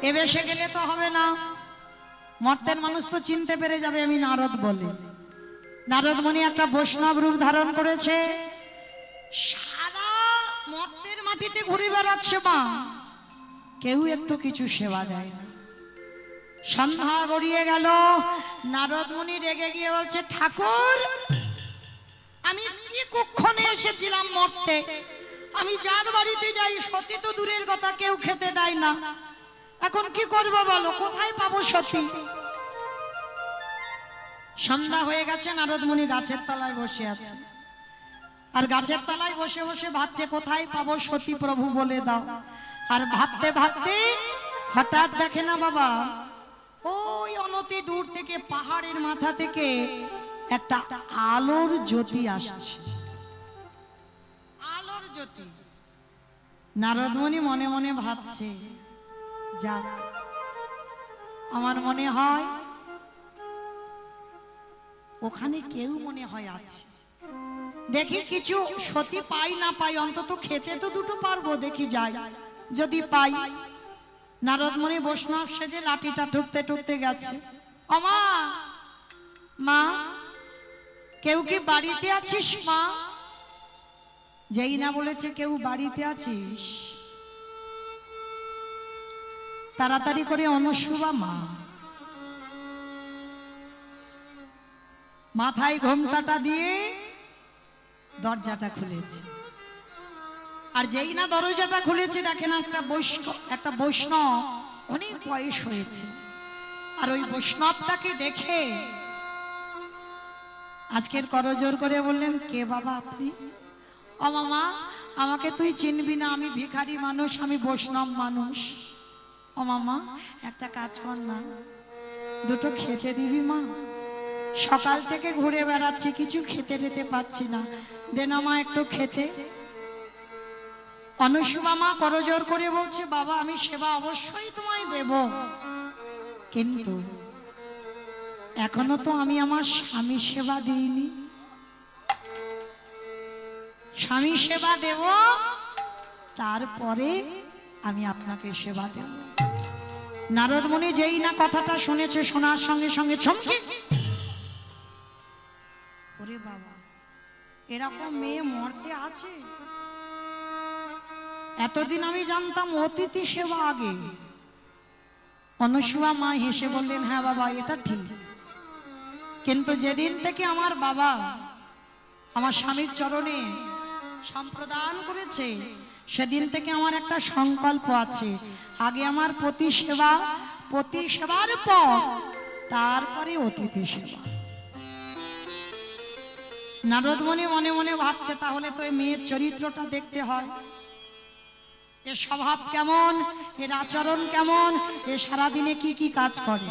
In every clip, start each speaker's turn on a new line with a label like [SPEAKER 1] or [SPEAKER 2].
[SPEAKER 1] এ বেশে গেলে তো হবে না, মর্তের মানুষ তো চিনতে পেরে যাবে আমি নারদ বলে। নারদ মুনি একটা বৈষ্ণব রূপ ধারণ করেছে, সারা মর্তের মাটিতে ঘুরে বেড়াচ্ছে মা, কেউ একটু কিছু সেবা দেয় না। সন্ধ্যা গড়িয়ে গেল, নারদ মুনি রেগে গিয়ে বলছে, ঠাকুর আমি কি কুক্ষণে এসেছিলাম মর্তে, আমি যার বাড়িতে যাই সতী তো দূরের কথা, কেউ খেতে দেয় না, এখন কি করবো বলো, কোথায় পাবো সতী? সন্ধ্যা হয়ে গেছে, নারদ মুনি গাছের তলায় বসে আছে, আর গাছের তলায় বসে বসে ভাবছে কোথায় পাবো সতী, প্রভু বলে দাও। আর ভাবতে ভাবতে হঠাৎ দেখে না বাবা, ওই অনতি দূর থেকে পাহাড়ের মাথা থেকে একটা আলোর জ্যোতি আসছে, আলোর জ্যোতি। নারদ মুনি মনে মনে ভাবছে, যাক আমার মনে হয় ওখানে কেউ মনে হয় আছে, দেখি কিছু সতী পাই না পাই, অন্তত খেতে তো দুটো পারবো, দেখি যাই যদি পাই। নারদ মুনি বৈষ্ণব সেজে লাঠিটা ঠুকতে ঠুকতে গেছে। অমা, মা কেউ কি বাড়িতে আছিস মা? যেই না বলেছে কেউ বাড়িতে আছিস, তাড়াতাড়ি করে অনুসুবা মা মাথায় ঘোমটাটা দিয়ে দরজাটা খুলেছে। আর যেই না দরজাটা খুলেছে দেখেন একটা বৈষ্ণব, অনেক বয়স হয়েছে, আর ওই বৈষ্ণবটাকে দেখে আজকের করজোর করে বললেন, কে বাবা আপনি? ও মামা, আমাকে তুই চিনবি না, আমি ভিখারি মানুষ, আমি বৈষ্ণব মানুষ। ও মামা একটা কাজ কর না, দুটো খেতে দিবি মা, সকাল থেকে ঘুরে বেড়াচ্ছি, কিছু খেতে টেতে পাচ্ছি না, দে না মা একটু খেতে। অনুসুবা মা করজোর করে বলছে, বাবা আমি সেবা অবশ্যই তোমায় দেব, কিন্তু এখনো তো আমি আমার স্বামী সেবা দিইনি, স্বামী সেবা দেব, তারপরে আমি আপনাকে সেবা দেব। নারদ মুনি যেই না কথাটা শুনেছে, শোনার সঙ্গে সঙ্গে চমকে, ওরে বাবা এরকম মেয়ে মরতে আছে? এতদিন আমি জানতাম অতিথি সেবা আগে। অনুসুবা মা হেসে বললেন, হ্যাঁ বাবা এটা ঠিক, কিন্তু যেদিন থেকে আমার বাবা আমার স্বামীর চরণে সম্প্রদান করেছে, সেদিন থেকে আমার একটা সংকল্প আছে, আগে আমার পতি সেবার পর তারপরে অতিথি সেবা। নারদ মুনি মনে মনে ভাবছে, তাহলে তো এই মেয়ের চরিত্রটা দেখতে হয়, এর স্বভাব কেমন, এর আচরণ কেমন, এ সারাদিনে কি কি কাজ করে।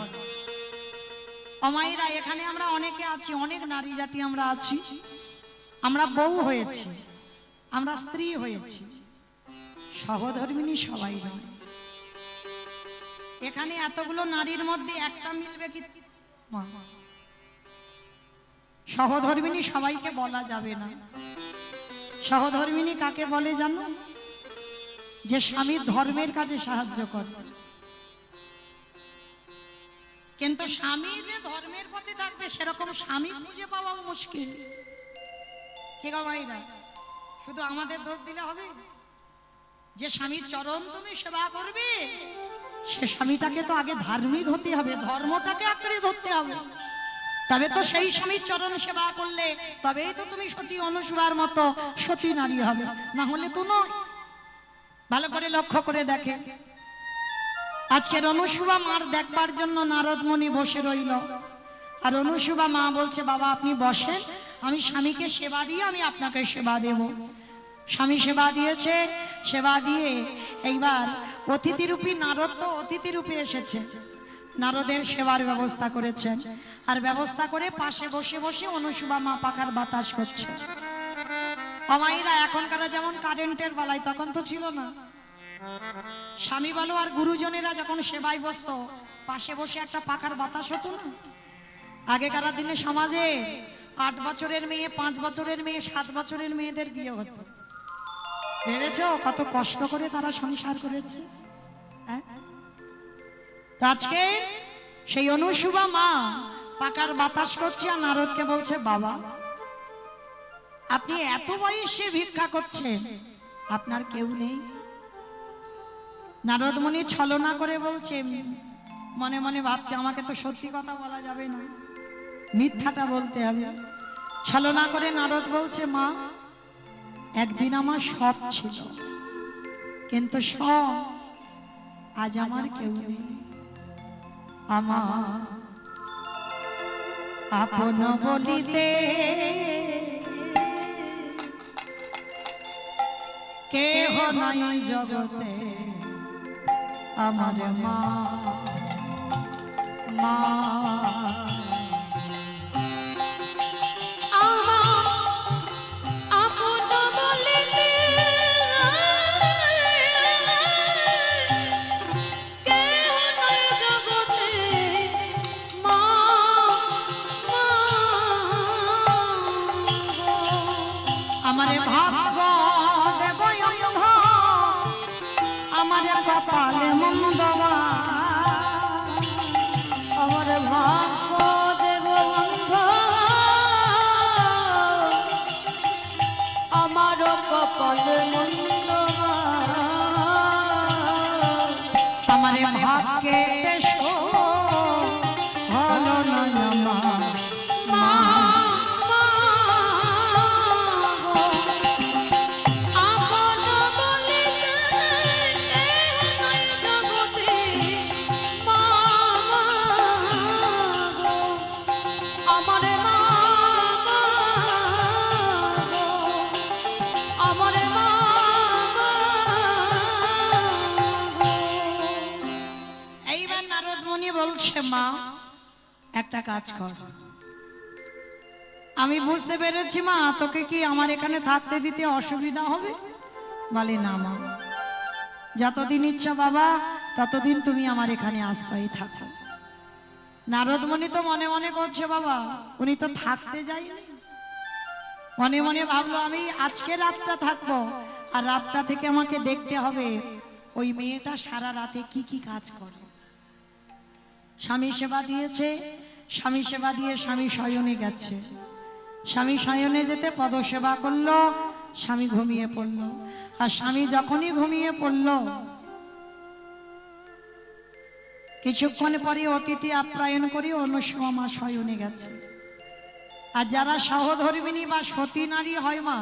[SPEAKER 1] অমায়েরা এখানে আমরা অনেকে আছি, অনেক নারী জাতি আমরা আছি, আমরা বউ হয়েছি, আমরা স্ত্রী হয়েছি, সহধর্মিণী সবাই নয়। এখানে এতগুলো নারীর মধ্যে একটা মিলবে কি? সহধর্মিণী সবাইকে বলা যাবে না। সহধর্মিণী কাকে বলে জানো? যে স্বামীর ধর্মের কাজে সাহায্য করে, কিন্তু স্বামী যে ধর্মের পথে থাকবে সেরকম স্বামী খুঁজে পাওয়া মুশকিল। কে গো ভাইরা, শুধু আমাদের দোষ দিলে হবে? যে স্বামীর চরণ তুমি সেবা করবে, সে স্বামীটাকে তো আগে ধার্মিক হতে হবে, ধর্মটাকে আঁকড়ে ধরতে হবে, তবে তো সেই স্বামীর চরণ সেবা করলে তবেই তো তুমি সতী অনুসুবার মতো সতী নারী হবে, না হলে তো নয়। ভালো করে লক্ষ্য করে দেখে, আজকের অনুসুবা মার দেখবার জন্য নারদ মুনি বসে রইল, আর অনুসুবা মা বলছে, বাবা আপনি বসেন, আমি স্বামীকে সেবা দিয়ে আমি আপনাকে সেবা দেব। স্বামী সেবা দিয়েছে, সেবা দিয়ে এইবার অতিথিরূপী নারদ তো অতিথিরূপে এসেছে, নারদের সেবার ব্যবস্থা করেছেন, আর ব্যবস্থা করে পাশে বসে বসে অনুসুবা মা পাখার বাতাস করছে। অমাইরা এখনকার যেমন কারেন্টের বেলায়, তখন তো ছিল না। স্বামী বলো আর গুরুজনেরা যখন সেবায় বসতো, পাশে বসে একটা পাখার বাতাস হতো না। আগেকার দিনে সমাজে 8 বছরের মেয়ে, 5 বছরের মেয়ে, 7 বছরের মেয়েদের বিয়ে হতো। ভেবেছো কত কষ্ট করে তারা সংসার করেছে? তো আজকে সেই অনুসুবা মা পাকার বাতাস করছে আর নারদকে বলছে, বাবা আপনি এত বয়সে ভিক্ষা করছেন, আপনার কেউ নেই? নারদ মুনি ছলনা করে বলছে, মনে মনে ভাবছে আমাকে তো সত্যি কথা বলা যাবে না, মিথ্যাটা বলতে হবে। ছলনা করে নারদ বলছে, মা একদিন আমার সব ছিল, কিন্তু সব আজ আমার কেউ নেই। আমার আপন বলিতে কেহ নাই জগতে, আমার মা মা। আমারে ভাগ্য দেব অন্ধ, আমারে কপালে মন্দবা, আমারে ভাগ্য দেব অন্ধ, আমার কপালে মন্দবা, আমারে ভাগ্যে দেশো হলো না আমার মা। বলছে, মা একটা কাজ কর। আমি বুঝতে পেরেছি মা, তোকে কি আমার এখানে থাকতে দিতে অসুবিধা হবে? বলে, না মা, যতদিন ইচ্ছা বাবা ততদিন তুমি আমার এখানে আশ্রয় থাকো। নারদ মুনি তো মনে মনে করছে, বাবা উনি তো থাকতে যায়নি, মনে মনে ভাবলো আমি আজকে রাতটা থাকবো, আর রাতটা থেকে আমাকে দেখতে হবে ওই মেয়েটা সারা রাতে কি কি কাজ করে। স্বামী সেবা দিয়েছে, স্বামী সেবা দিয়ে স্বামী শয়নে গেছে, স্বামী শয়নে যেতে পদ সেবা করলো, স্বামী ঘুমিয়ে পড়লো। আর স্বামী যখনই ঘুমিয়ে পড়লো, কিছুক্ষণ পরে অতিথি আপ্যায়ন করে অনুসুয়া মা শয়নে গেছে। আর যারা সহধর্মিণী বা সতী নারী হয় মা,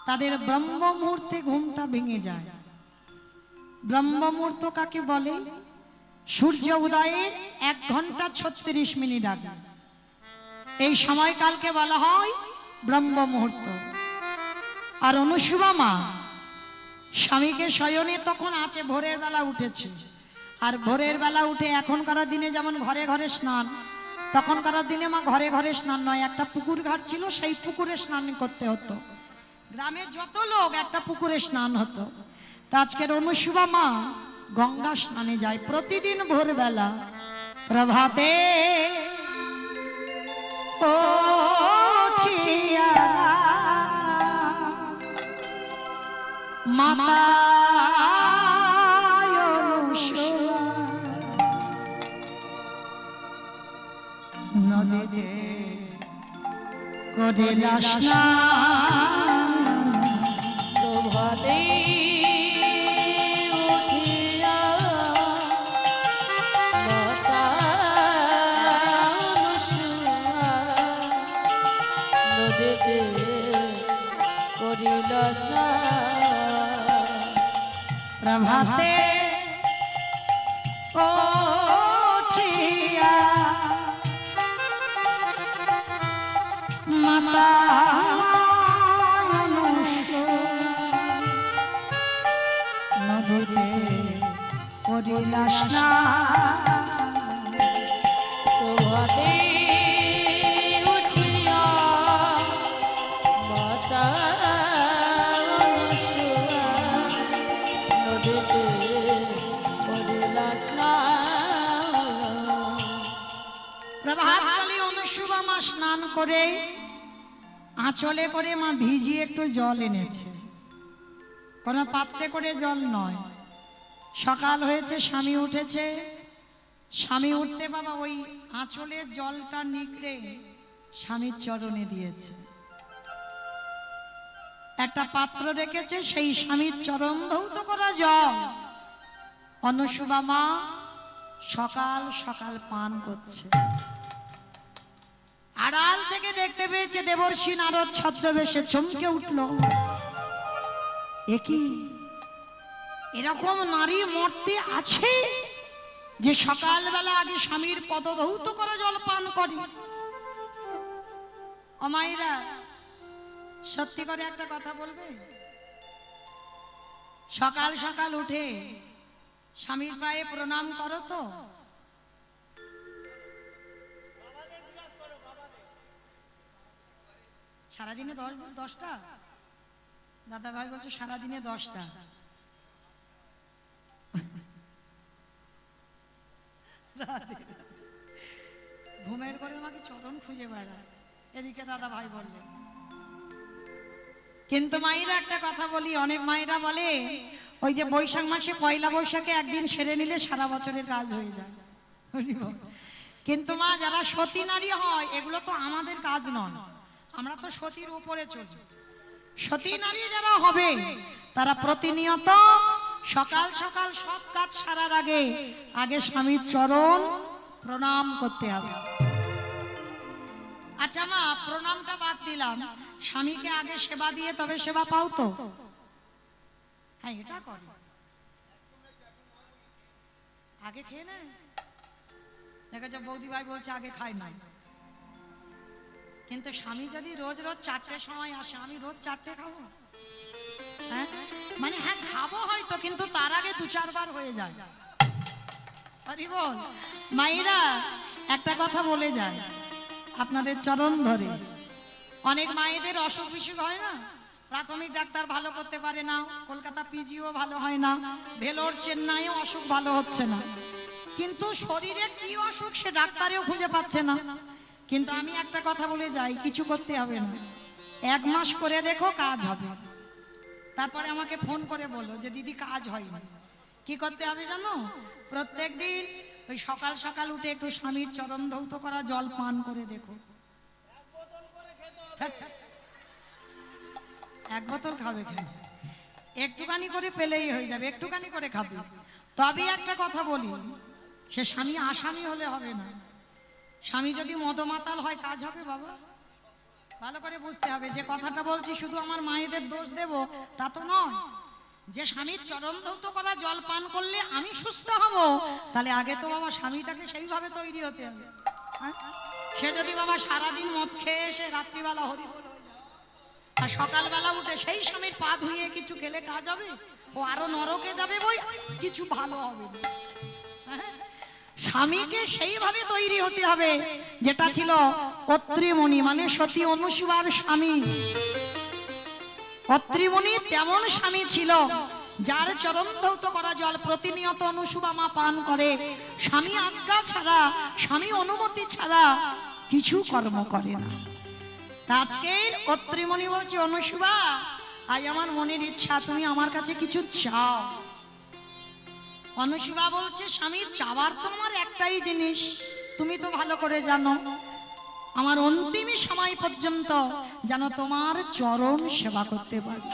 [SPEAKER 1] তাদের ব্রহ্ম মুহূর্তে ঘুমটা ভেঙে যায়। ব্রহ্ম মুহূর্ত কাকে বলে? সূর্য উদয়ের 1 ঘন্টা 36 মিনিট আগে এই সময়কালকে বলা হয় ব্রহ্ম মুহূর্ত। আর অনুসুবা মা স্বামীকে শয়নে তখন আছে, ভোরের বেলা উঠেছে। আর ভোরের বেলা উঠে এখনকার দিনে যেমন ঘরে ঘরে স্নান, তখনকার দিনে মা ঘরে ঘরে স্নান নয়, একটা পুকুর ঘাট ছিল, সেই পুকুরে স্নান করতে হতো। গ্রামের যত লোক একটা পুকুরে স্নান হতো। তা আজকের অনুসুবা মা গঙ্গা স্নানে যায় প্রতিদিন ভোরবেলা। প্রভাতে উঠিয়া মাতা অনুসুয়া নদীতে করিলা স্নান। প্রভাতে প্রভাতে উঠিয়া মাতা নদীতে করিলা স্নান। প্রভাতে উঠিয়া মাতা প্রভাতকালে অনুসুবা মা স্নান করে আঁচলে করে মা ভিজিয়ে একটু জল এনেছে, কোনো পাত্রে করে জল নয়। সকাল হয়েছে, স্বামী উঠেছে, স্বামী উঠতে বাবা ওই আঁচলের জলটা নিকড়ে স্বামীর চরণে দিয়েছে। একটা পাত্র রেখেছে, সেই স্বামীর চরণ ধৌত করা জল অনুসুবা মা সকাল সকাল পান করছে। আড়াল থেকে দেখতে পেয়েছে দেবর্ষি নারদ ছদ্মবেশে, চমকে উঠল। একই এরকম নারী মর্তে আছে যে সকালবেলা আগে স্বামীর পদধৌত করা জল পান করে? ও মায়েরা, সত্যি করে একটা কথা বলবে, সকাল সকাল উঠে স্বামীর পায়ে প্রণাম করো তো? সারাদিনে 10টা? দাদা ভাই বলছো সারাদিনে 10টা। ঘুমের করে আমাকে চরণ খুঁজে বেড়ায়, এদিকে দাদা ভাই বললেন। কিন্তু মায়েরা একটা কথা বলি, অনেক মায়েরা বলে ওই যে বৈশাখ মাসে পয়লা বৈশাখে একদিন সেরে নিলে সারা বছরের কাজ হয়ে যায়। কিন্তু মা, যারা সতী নারী হয় এগুলো তো আমাদের কাজ নয়, আমরা তো সতীর উপরে চলি। সতী নারী যারা হবে তারা প্রতিনিয়ত সকাল সকাল সব কাজ সারার আগে আগে স্বামীর চরণ প্রণাম করতে হবে। আচ্ছা মা, প্রণামটা বাদ দিলাম, স্বামীকে আগে সেবা দিয়ে তবে সেবা পাও তো? হ্যাঁ, এটা করে। আগে খেয়ে নেয়, দেখেছো বৌদি ভাই বলছে আগে খায় না। কিন্তু স্বামী যদি রোজ রোজ 4টের সময় আসে, আমি রোজ 4টে খাবো? হ্যাঁ, মানে হ্যাঁ খাবো হয়তো, কিন্তু তার আগে 2-4 বার হয়ে যায়। আরে বল মায়েরা, একটা কথা বলে যায় আপনাদের চরণ ধরে, অনেক মায়েদের অসুখ বিসুখ হয় না, প্রাথমিক ডাক্তার ভালো করতে পারে না, কলকাতা পিজিও ভালো হয় না, ভেলোর চেন্নাইও অসুখ ভালো হচ্ছে না, কিন্তু শরীরে কি অসুখ সে ডাক্তারেও খুঁজে পাচ্ছে না। কিন্তু আমি একটা কথা বলে যাই, কিছু করতে হবে না, 1 মাস করে দেখো কাজ হবে। তারপরে আমাকে ফোন করে বলো যে দিদি কাজ হয়নি। কি করতে হবে জানো? প্রত্যেক দিন ওই সকাল সকাল উঠে একটু স্বামীর চরণ ধৌত করা জল পান করে দেখো। 1 বোতল খাবে কেন? একটুখানি করে পেলেই হয়ে যাবে, একটুখানি করে খাবে। তবে একটা কথা বলি, সে স্বামী আসামি হলে হবে না। স্বামী যদি মদমাতাল হয় কাজ হবে বাবা? ভালো করে বুঝতে হবে, যে কথাটা বলছি শুধু আমার মায়েদের দোষ দেব তা তো নয়। যে স্বামীর চরণ ধৌত করা জল পান করলে আমি সুস্থ হব, তাহলে আগে তো বাবা স্বামীটাকে সেইভাবে তৈরি হতে হবে। সে যদি বাবা সারাদিন মদ খেয়ে এসে রাত্রিবেলা হরি বল হয়ে যায়, আর সকালবেলা উঠে সেই স্বামীর পা ধুয়ে কিছু খেলে কাজ হবে? ও আরো নরকে যাবে, বই কিছু ভালো হবে। স্বামীকে সেইভাবে তৈরি হতে হবে যেটা ছিল অত্রিমণি, মানে সতী অনুসুবার স্বামী। অত্রিমণি তেমন স্বামী ছিল যার চরণ ধৌত করা জল প্রতিনিয়ত অনুসুবা মা পান করে, স্বামী আজ্ঞা ছাড়া, স্বামী অনুমতি ছাড়া কিছু কর্ম করে না। আজকের অত্রিমণি বলছে, অনুসুবা আজ আমার মনের ইচ্ছা, তুমি আমার কাছে কিছু চাও। অনুসুবা বলছে, স্বামী চাওয়ার তো আমার একটাই জিনিস, তুমি তো ভালো করে জানো, আমার অন্তিম সময় পর্যন্ত যেন তোমার চরণ সেবা করতে পারি।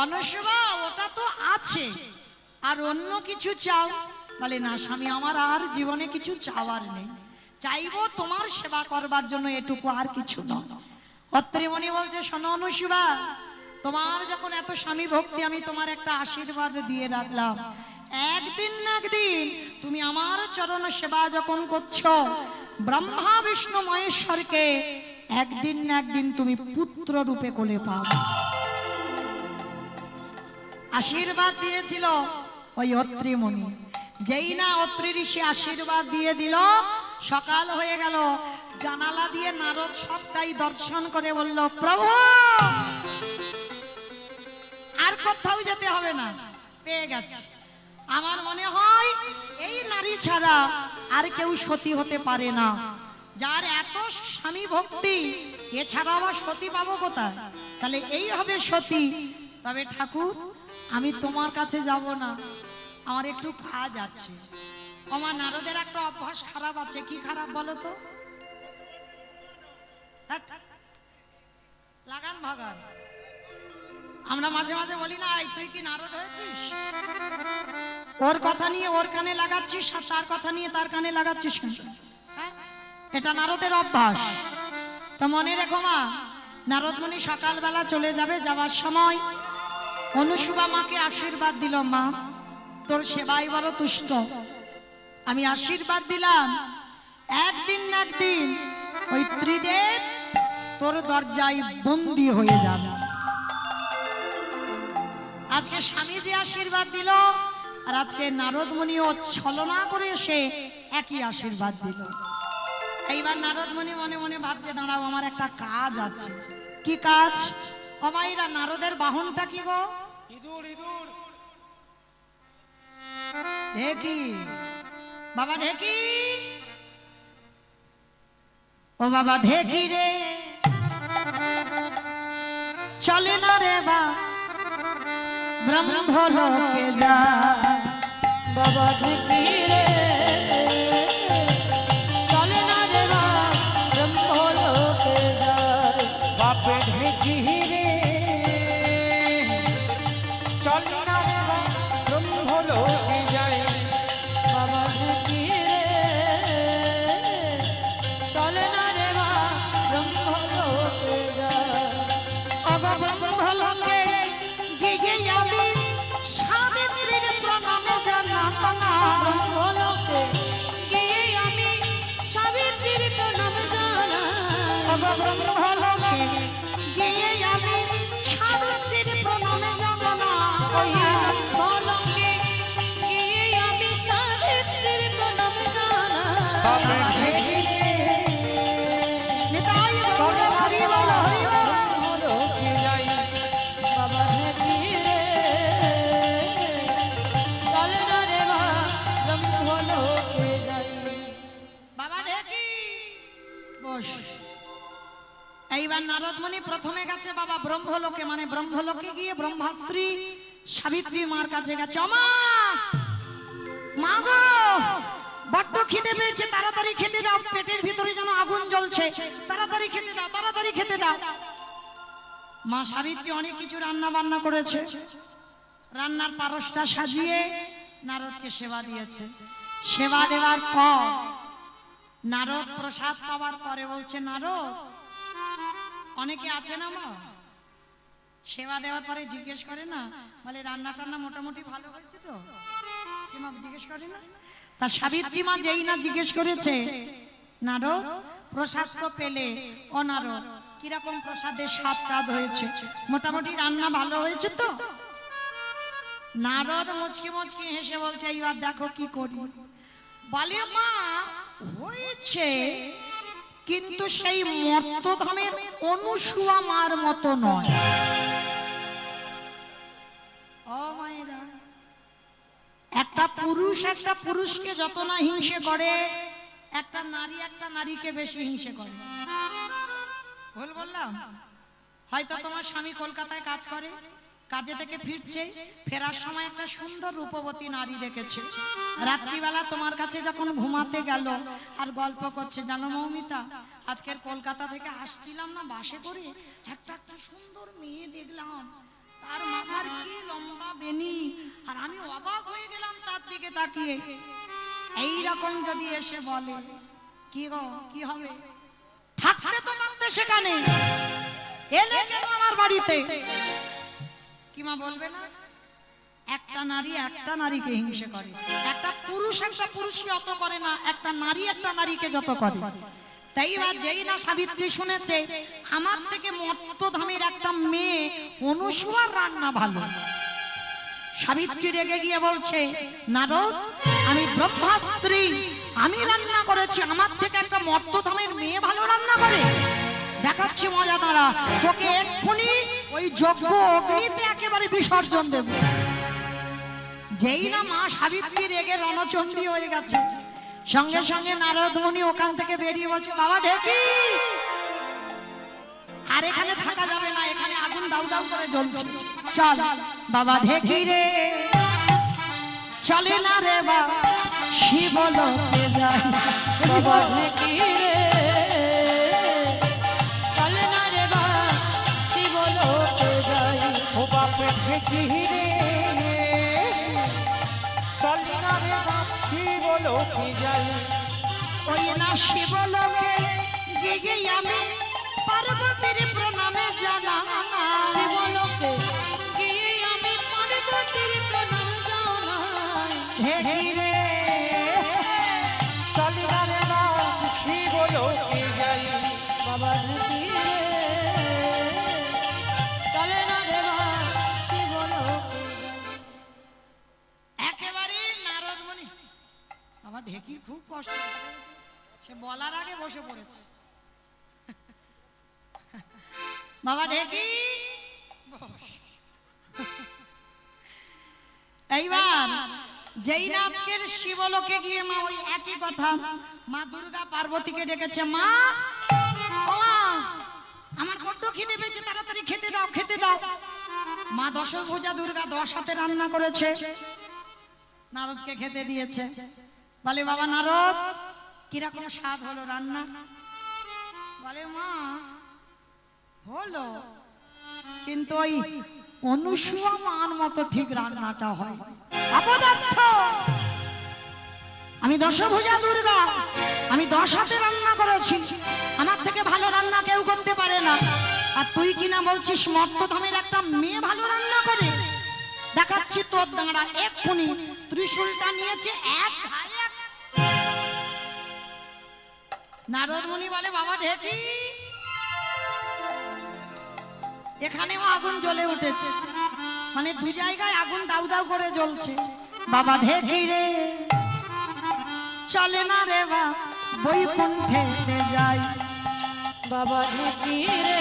[SPEAKER 1] অনুসুবা ওটা তো আছে, আর অন্য কিছু চাও? বলে না স্বামী, আমার আর জীবনে কিছু চাওয়ার নেই, চাইবো তোমার সেবা করবার জন্য, এটুকু, আর কিছু নয়। অত্রিমণি বলছে, শোনো অনুসুবা, তোমার যখন এত স্বামী ভক্তি, আমি তোমার একটা আশীর্বাদ দিয়ে রাখলাম, একদিন না একদিন তুমি আমার চরণ সেবা যখন করছো, ব্রহ্মা বিষ্ণু মহেশ্বরকে একদিন না একদিন তুমি পুত্র রূপে কোলে পাবে। আশীর্বাদ দিয়েছিল ওই অত্রিমণি। যেই না অত্রি ঋষি আশীর্বাদ দিয়ে দিল, সকাল হয়ে গেল, জানালা দিয়ে নারদ সবটাই দর্শন করে বলল, প্রভু আর কোথাও যেতে হবে না, পেয়ে গেছে। আমার মনে হয় এই নারী ছাড়া আর কেউ সতী হতে পারে না, যার এত স্বামী ভক্তি, এছাড়া আবার সতী পাবো কোথায়? তাহলে এই হবে সতী। তবে ঠাকুর, আমি তোমার কাছে যাব না, আমার একটু কাজ আছে। আমার নারদের একটা অভ্যাস খারাপ আছে। কি খারাপ বলো তো? লাগান ভাগান। আমরা মাঝে মাঝে বলি না, তুই কি নারদ হয়েছিস? ওর কথা নিয়ে ওর কানে লাগাচ্ছিস আর তার কথা নিয়ে তার কানে লাগাচ্ছিস। হ্যাঁ, এটা নারদের অভ্যাস। তো মনে রেখো মা, নারদমণি সকালবেলা চলে যাবে, যাওয়ার সময় অনুসুবা মাকে আশীর্বাদ দিল, মা তোর সেবাই বড় তুষ্ট। আমি আশীর্বাদ দিলাম, একদিন না একদিন ওই ত্রিদেব তোর দরজায় বন্দী হয়ে যাবে। আজকে স্বামী যে আশীর্বাদ দিল, আর আজকে নারদমণিও ছলনা করে সে একই আশীর্বাদ দিল। এইবার নারদমণি মনে মনে ভাবছে, দাঁড়াও, আমার একটা কাজ আছে। কি কাজ? ও মাইরা, নারদের বাহনটা কি গো? ইঁদুর। ইঁদুর। ঢেকি বাবা, ঢেকি। ও বাবা ঢেকি রে, চলে না রে বা ব্রহ্মলোকে যা। বাবা ঢেকি রে, চলে না রে বা ব্রহ্মলোকে যা।
[SPEAKER 2] বাপে ঢেকি রে, চলে না রে বা ব্রহ্মলোকে যায়।
[SPEAKER 1] বাবা ঢেকি রে, চলে না রে বা ব্রহ্মলোকে যা। বাবা ব্রহ্মলোকে গিয়ে আমি সাবিত্রীর প্রণামে জানাবো না। ব্রহ্মলোকে গিয়ে আমি সাবিত্রীর প্রণামে জানাবো। বাবা ব্রহ্মলোকে গিয়ে আমি সাবিত্রীর প্রণামে জানাবো না। ওই ব্রহ্মলোকে গিয়ে আমি সাবিত্রীর প্রণামে জানাবো।
[SPEAKER 2] বাপে ঢেকি রে,
[SPEAKER 1] নিতাই বলো হরি বলো হরি বলো।
[SPEAKER 2] ব্রহ্মলোকে যায়।
[SPEAKER 1] বাবা ঢেকি রে, চলে না রে বা ব্রহ্মলোকে যাই। বাবা ঢেকি বস। এইবার নারদমণি প্রথমে গেছে বাবা ব্রহ্মলোকে, মানে ব্রহ্মলোকে গিয়ে ব্রহ্মাস্ত্রী সাবিত্রী মার কাছে গেছে। মা, মা গো, বড্ড খিদে পেয়েছে, তাড়াতাড়ি খেতে দাও, পেটের ভিতরে যেন আগুন জ্বলছে, তাড়াতাড়ি খেতে দাও, তাড়াতাড়ি খেতে দাও। মা সাবিত্রী অনেক কিছু রান্না বান্না করেছে, রান্নার পারসটা সাজিয়ে নারদকে সেবা দিয়েছে। সেবা দেওয়ার পর নারদ প্রসাদ পাওয়ার পরে বলছে, নারদ, অনেকে আছে না মা, সেবা দেওয়ার পরে জিজ্ঞেস করে না, বলে রান্না টান্না মোটামুটি ভালো হয়েছে তো, কি মা জিজ্ঞেস করে না? তা সাবিত্রী মা যেই না জিজ্ঞেস করেছে, নারদ প্রসাদ তো পেলে, ও নারদ কিরকম প্রসাদের স্বাদ টাদ হয়েছে, মোটামুটি রান্না ভালো হয়েছে তো? নারদ মুচকি মুচকি হেসে বলছে, এইবার দেখো কি করি। বলে, মা হয়েছে, কিন্তু সেই মর্তধামের অনুসুয়া মার মতো নয়। ও মায়েরা, একটা পুরুষ একটা পুরুষকে যত না হিংসে করে, একটা নারী একটা নারীকে বেশি হিংসে করে। ভুল বললাম? হয়তো তোমার স্বামী কলকাতায় কাজ করে, কাজে থেকে ফিরছে, ফেরার সময় একটা সুন্দর রূপবতী নারী দেখেছে। রাত্রিবেলা তোমার কাছে যখন ঘুমাতে গেল আর গল্প করছে, জানো মৌমিতা, আজকের কলকাতা থেকে আসছিলাম না বাসে করে, একটা সুন্দর মেয়ে দেখলাম, তার মাথার কি লম্বা বেনি, আর আমি অবাক হয়ে গেলাম তার দিকে তাকিয়ে। এই রকম যদি এসে বলে, কি গো কি হবে? থাকতে তো মানতে সেখানে, এলে কেন আমার বাড়িতে? কি মা বলবে না? একটা নারী একটা নারীকে হিংসে করে, একটা পুরুষকে অত করে না, একটা নারী একটা নারীকে যত করে। তাই বা যেই না সাবিত্রী শুনেছে আমার থেকে মর্তধামের একটা মেয়ে অনুসুয়ার রান্না ভালো, সাবিত্রী রেগে গিয়ে বলছে, নারদ, আমি ব্রহ্মাস্ত্রী, আমি রান্না করেছি, আমার থেকে একটা মর্তধামের মেয়ে ভালো রান্না করে? দেখাচ্ছি মজা দাঁড়া, তোকে এক্ষুনি ওই যজ্ঞ অগ্নিতে একেবারে বিসর্জন দেব। যেই না মা সাবিত্রী রেগে রণচণ্ডী হয়ে গেছে, সঙ্গে সঙ্গে নারদমণি ওখান থেকে বেরিয়ে বলছে, বাবা ঢেকি, আর এখানে থাকা যাবে না, এখানে আগুন দাউ দাউ করে জ্বলছে, চল। বাবা ঢেকি রে, চলে না রে বা শিবলোকে যাই।
[SPEAKER 2] বাবা ঢেকি রে চলে না রে বা শিবলোকে যাই। ও বাপে ঢেকি রে চলে না রে বা শিবলোকে যাই।
[SPEAKER 1] ওই না শিবলোকে গিয়ে আমি পার্বতীর প্রণামে জানাই।
[SPEAKER 2] শিবলোকে গিয়ে আমি পার্বতীর প্রণাম জানাই।
[SPEAKER 1] ঢেকি রে
[SPEAKER 2] চলে না রে বা শিবলোকে যাই। বাবা ঢেকি রে চলে না রে বা শিবলোকে যাই।
[SPEAKER 1] একেবারে নারদ মুনি। আমার ঢেকির খুব কষ্ট, সে বলার আগে বসে পড়েছে। বাবা ঢেকি বস। এইবার যেই না আজকের শিবলোকে গিয়ে মা ওই একই কথা মা দুর্গা পার্বতীকে ডেকেছে, মা ও মা, আমার বড্ড খিদে পেয়েছে, তাড়াতাড়ি খেতে দাও খেতে দাও। মা দশভুজা দুর্গা 10 হাতে রান্না করেছে, নারদকে খেতে দিয়েছে। বলে বাবা নারদ কিরকম স্বাদ হলো রান্না? বলে মা হলো, কিন্তু ওই অনুসুয়া মান মতো ঠিক রান্নাটা হয় অপদার্থ। আমি দশভুজা দুর্গা, আমি 10 হাতে রান্না করেছি, আমার থেকে ভালো রান্না কেউ করতে পারে না। আর তুই কিনা বলছিস মর্তধামের একটা মেয়ে ভালো রান্না করে? দেখাচ্ছি তোর দাঁড়া, এক্ষুনি ত্রিশূলটা নিয়েছে এক ধারে এক। নারদ মুনি বলে বাবা ঢেকি, এখানেও আগুন জ্বলে উঠেছে, মানে 2 জায়গায় আগুন দাউ দাউ করে জ্বলছে। বাবা ঢেকি রে চলে না রে বা বৈকুণ্ঠেতে যাই।
[SPEAKER 2] বাবা ঢেকি রে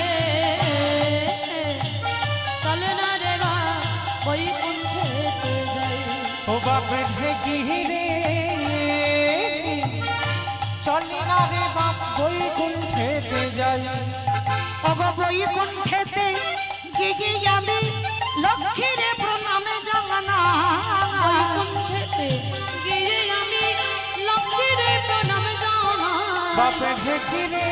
[SPEAKER 2] চলে না রে বা বৈকুণ্ঠেতে যাই। ও বাবা ঢেকি রে চলে না রে বা বৈকুণ্ঠেতে যাই।
[SPEAKER 1] ওগো বৈকুণ্ঠেতে গিয়ে আমি লক্ষ্মীরে প্রণামে জানাই।
[SPEAKER 2] বৈকুণ্ঠেতে গিয়ে আমি লক্ষ্মীর প্রণাম জানাই। বাবা ঢেকি রে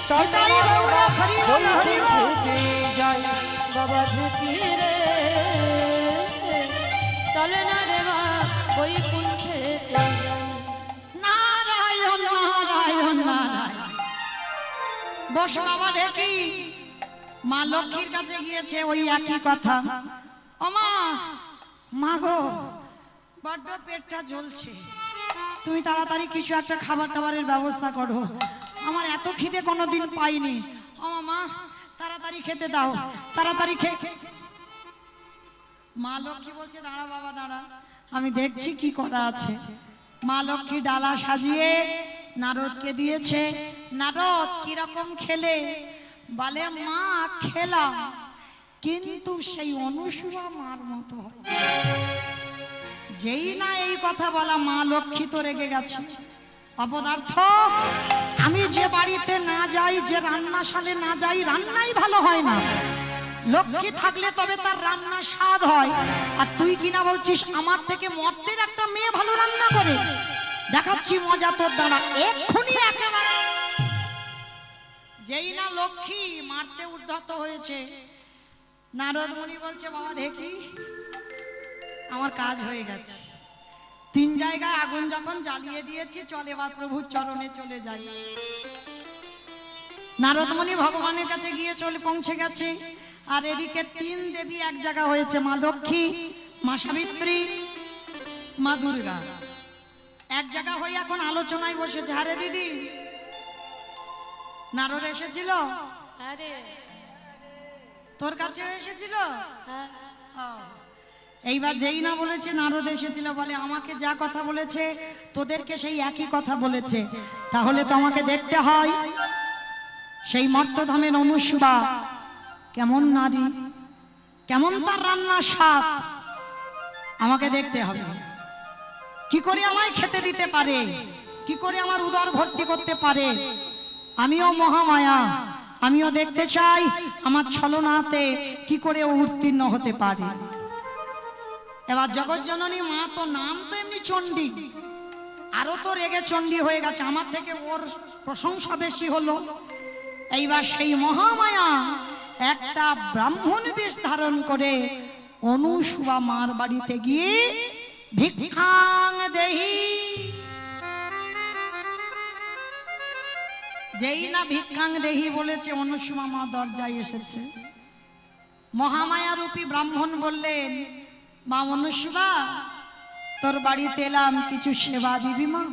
[SPEAKER 2] চলে না রে বা বৈকুণ্ঠেতে যাই। বাবা ঢেকি রে চলে না রে বা বৈকুণ্ঠেতে যাই।
[SPEAKER 1] নারায়ণ নারায়ণ নারায়ণ। বস বাবা ঢেকি। মা লক্ষ্মীর কাছে গিয়েছে, ওই একই কথা। ও মা, মা গো বড্ড পেটটা জ্বলছে, তুমি তাড়াতাড়ি কিছু একটা খাবার টাবারের ব্যবস্থা করো, আমার এত খিদে কোনোদিন পাইনি। ও মা তাড়াতাড়ি খেতে দাও, তাড়াতাড়ি মা লক্ষ্মী বলছে দাঁড়া বাবা দাঁড়া, আমি দেখছি কি করা আছে। মা লক্ষ্মী ডালা সাজিয়ে নারদকে দিয়েছে। নারদ কিরকম খেলে? বলে মা খেলাম, কিন্তু সেই অনুসুয়া মার মতো হয়। যেই না এই কথা বলা মা লক্ষ্মী তো রেগে গেছে। অপদার্থ, আমি যে বাড়িতে না যাই, যে রান্নাশালে না যাই, রান্নাই ভালো হয় না। লক্ষ্মী থাকলে তবে তার রান্না স্বাদ হয়। আর তুই কিনা বলছিস আমার থেকে মর্তের একটা মেয়ে ভালো রান্না করে? দেখাচ্ছি মজা তোর দ্বারা, এক্ষুনি একেবারে। যেই না লক্ষ্মী মারতে উদ্ধত হয়েছে, নারদ মুনি বলছে বাবা ঢেকি আমার কাজ হয়ে গেছে, 3 জায়গায় আগুন যখন জ্বালিয়ে দিয়েছি, চল এবার প্রভুর চরণে চলে যাই। নারদ মুনি ভগবানের কাছে গিয়ে চলে পৌঁছে গেছে। আর এদিকে 3 দেবী এক জায়গা হয়েছে, মা লক্ষ্মী, মা সাবিত্রী, মা দুর্গা এক জায়গা হয়ে এখন আলোচনায় বসেছে। আরে দিদি, নারদ এসেছিল?
[SPEAKER 2] আরে
[SPEAKER 1] তোর কাছে এসেছিল?
[SPEAKER 2] হ্যাঁ।
[SPEAKER 1] এইবার যেই না বলেছে নারদ এসেছিল, বলে আমাকে যা কথা বলেছে তোদেরকে সেই একই কথা বলেছে। তাহলে তো আমাকে দেখতে হয় সেই মর্তধামের অনুসুয়া কেমন নারী, কেমন তার রান্নার স্বাদ, আমাকে দেখতে হবে। কি করে আমায় খেতে দিতে পারে, কি করে আমার উদর ভর্তি করতে পারে। আমিও মহামায়া, আমিও দেখতে চাই আমার ছলনাতে কি করে ও উত্তীর্ণ হতে পারে। এবার জগৎজননী মা তো নাম তো এমনি চণ্ডী, আরো তো রেগে চণ্ডী হয়ে গেছে, আমার থেকে ওর প্রশংসা বেশি হলো। এইবার সেই মহামায়া একটা ব্রাহ্মণ বেশ ধারণ করে অনুসুয়া মার বাড়িতে গিয়ে ভিক্ষাং দেহি, যেই না ভিক্ষাং দেহি বলেছে অনুসুয়া মা দরজায় এসেছে। মহামায়া রূপী ব্রাহ্মণ বললেন, মা অনুসুয়া, তোর বাড়িতে এলাম, কিছু সেবা দিবি মা?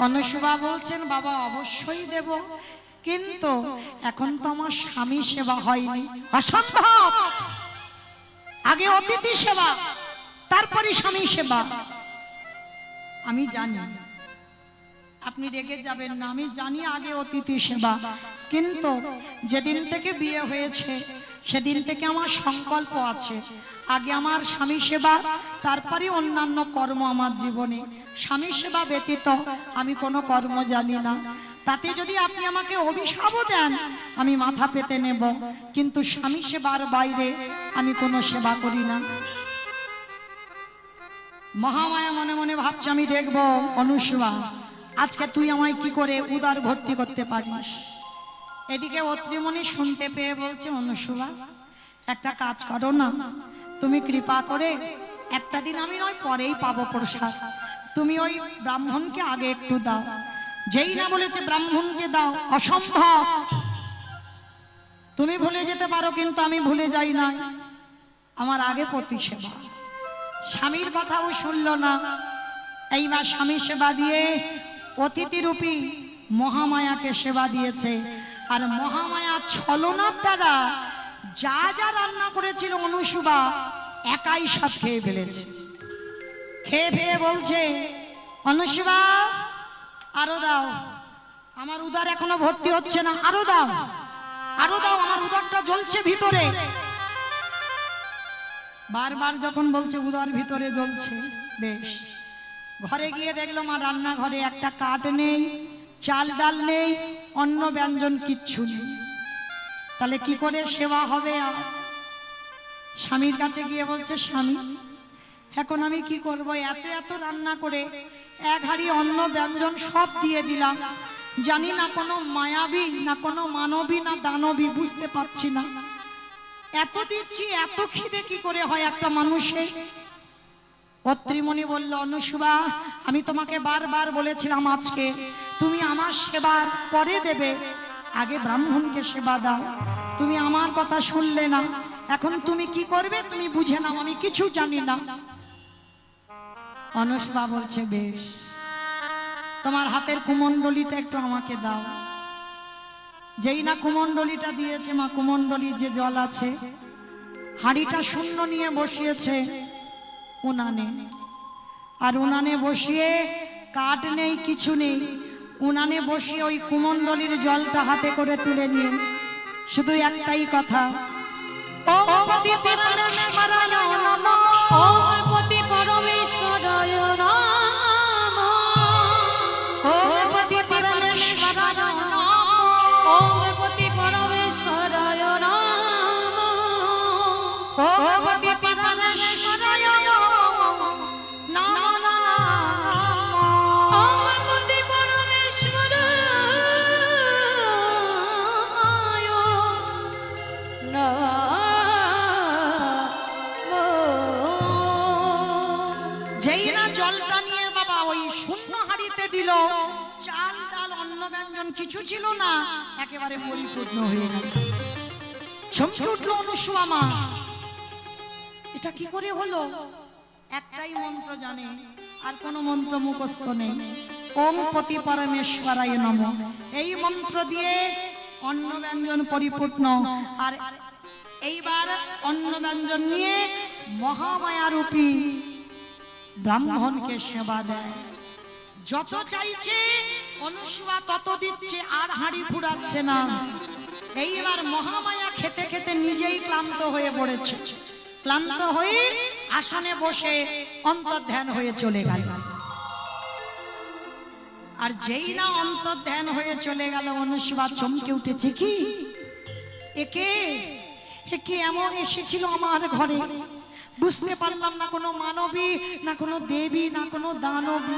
[SPEAKER 1] অনুসুয়া বলছেন, বাবা অবশ্যই দেব, কিন্তু এখন তো আমার স্বামী সেবা হয়নি। অসম্ভব, আগে অতিথি সেবা, তারপরে স্বামী সেবা। আমি জানি আপনি রেগে যাবেন না, আমি জানি আগে অতিথি সেবা, কিন্তু যেদিন থেকে বিয়ে হয়েছে সেদিন থেকে আমার সংকল্প আছে, আগে আমার স্বামী সেবা, তারপরে অন্যান্য কর্ম আমার জীবনে। স্বামী সেবা ব্যতীত আমি কোনো কর্ম জানি না। তাতে যদি আপনি আমাকে অভিশাপও দেন আমি মাথা পেতে নেব, কিন্তু স্বামী সেবার বাইরে আমি কোনো সেবা করি না। মহামায়া মনে মনে ভাবছে, আমি দেখব অনুসুয়া আজকে তুই আমায় কি করে উদার ভর্তি করতে পারিস। এদিকে অত্রিমণি শুনতে পেয়ে বলছে, অনুসুয়া একটা কাজ করো না, তুমি কৃপা করে একটা দিন, আমি নয় পরেই পাবো প্রসাদ, তুমি ওই ব্রাহ্মণকে আগে একটু দাও। যেই না বলেছে ব্রাহ্মণকে দাও, অসম্ভব, তুমি ভুলে যেতে পারো কিন্তু আমি ভুলে যাই না, আমার আগে পতি সেবা। স্বামীর কথাও শুনল না। এইবার স্বামী সেবা দিয়ে অতিথি রূপী মহামায়াকে সেবা দিয়েছে। আর মহামায়া ছলনার দ্বারা যা যা রান্না করেছিল অনুসুয়া একাই সব খেয়ে ফেলেছে। খেয়ে ফেয়ে বলছে, অনুসুয়া আরো দাও, আমার উদর এখনো ভর্তি হচ্ছে না, আরো দাও, আরো দাও, আমার উদরটা জ্বলছে ভিতরে। বারবার যখন বলছে উদর ভিতরে জ্বলছে, বেশ ঘরে গিয়ে দেখলো মা রান্নাঘরে একটা কাঠ নেই, চাল ডাল নেই, অন্ন ব্যঞ্জন কিচ্ছু নেই। তাহলে কি করে সেবা হবে? আর স্বামীর কাছে গিয়ে বলছে, স্বামী এখন আমি কি করব? এত এত রান্না করে এক হাঁড়ি অন্ন ব্যঞ্জন সব দিয়ে দিলাম, জানি না কোনো মায়াবী না কোনো মানবী না দানবী, বুঝতে পারছি না। এত দিচ্ছি, এত খিদে কি করে হয় একটা মানুষের? অত্রিমণি বলল, অনুসুয়া আমি তোমাকে বারবার বলেছিলাম আজকে তুমি আমার সেবার পরে দেবে, আগে ব্রাহ্মণকে সেবা দাও, তুমি আমার কথা শুনলে না, এখন তুমি কি করবে তুমি বুঝে নাও, আমি কিছু জানি না। অনুসুয়া বলছে, বেশ তোমার হাতের কুমণ্ডলিটা একটু আমাকে দাও। যেই না কুমণ্ডলিটা দিয়েছে মা, কুমণ্ডলি যে জল আছে, হাঁড়িটা শূন্য নিয়ে বসিয়েছে উনানে। আর উনানে বসিয়ে কাঠ নেই, কিছু নেই, উনানে বসিয়ে ওই কুমণ্ডলির জলটা হাতে করে তুলে নিয়ে শুধু একটাই কথা, ওম পতি পরমেশ্বরায় নমঃ,
[SPEAKER 2] ওম পতি পরমেশ্বরায় নমঃ,
[SPEAKER 1] ওম পতি পরমেশ্বরায় নমঃ,
[SPEAKER 2] ওম পতি পরমেশ্বরায় নমঃ,
[SPEAKER 1] ওম পতি পরমেশ্বরায় জলটা নিয়ে বাবা ওই শূন্য হাঁড়িতে দিল, চাল ডাল অন্ন ব্যঞ্জন কিছু ছিল না, একেবারে পরিপূর্ণ হয়ে গেল। চমকে উঠল অনুসুয়া মা, এটা কি করে হলো? একটাই মন্ত্র জানে, আর কোনো মন্ত্র মুখস্থ নেই, ওম পতি পরমেশ্বরায় নমঃ। এই মন্ত্র দিয়ে অন্ন ব্যঞ্জন পরিপূর্ণ। আর এইবার অন্ন ব্যঞ্জন নিয়ে মহামায়া রূপী ব্রাহ্মণকে সেবা দেয়। যত চাইছে অনুসুয়া তত দিচ্ছে, আর হাঁড়ি ফুরাচ্ছে না। এইবার মহামায়া খেতে খেতে নিজেই ক্লান্ত হয়ে পড়েছে। ক্লান্ত হয়ে আসনে বসে অন্তর্ধ্যান হয়ে চলে গেল। আর যেই না অন্তর্ধ্যান হয়ে চলে গেল, অনুসুয়া চমকে উঠেছে, কি একে একে এমন এসেছিল আমার ঘরে, বুঝতে পারলাম না কোনো মানবী, না কোনো দেবী, না কোনো দানবী।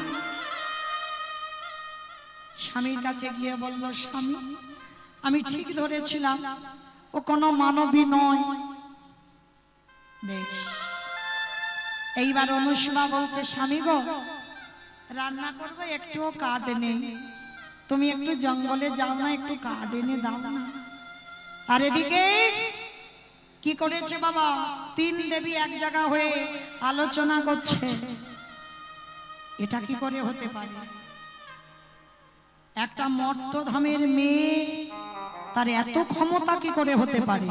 [SPEAKER 1] স্বামীর কাছে গিয়ে বলল, স্বামী আমি ঠিক ধরেছিলাম, ও কোনো মানবী নয়। বেশ, এইবার অনুসুয়া বলছে, স্বামী গো রান্না করবো, একটুও কাঠ নেই, তুমি একটু জঙ্গলে যাও না, একটু কাঠ এনে দাও না। আর এদিকে কি করেছে বাবা, তিন দেবী এক জায়গা হয়ে আলোচনা করছে। এটা কি করে হতে পারে? একটা মর্তধামের মেয়ে, তার এত ক্ষমতা কি করে হতে পারে?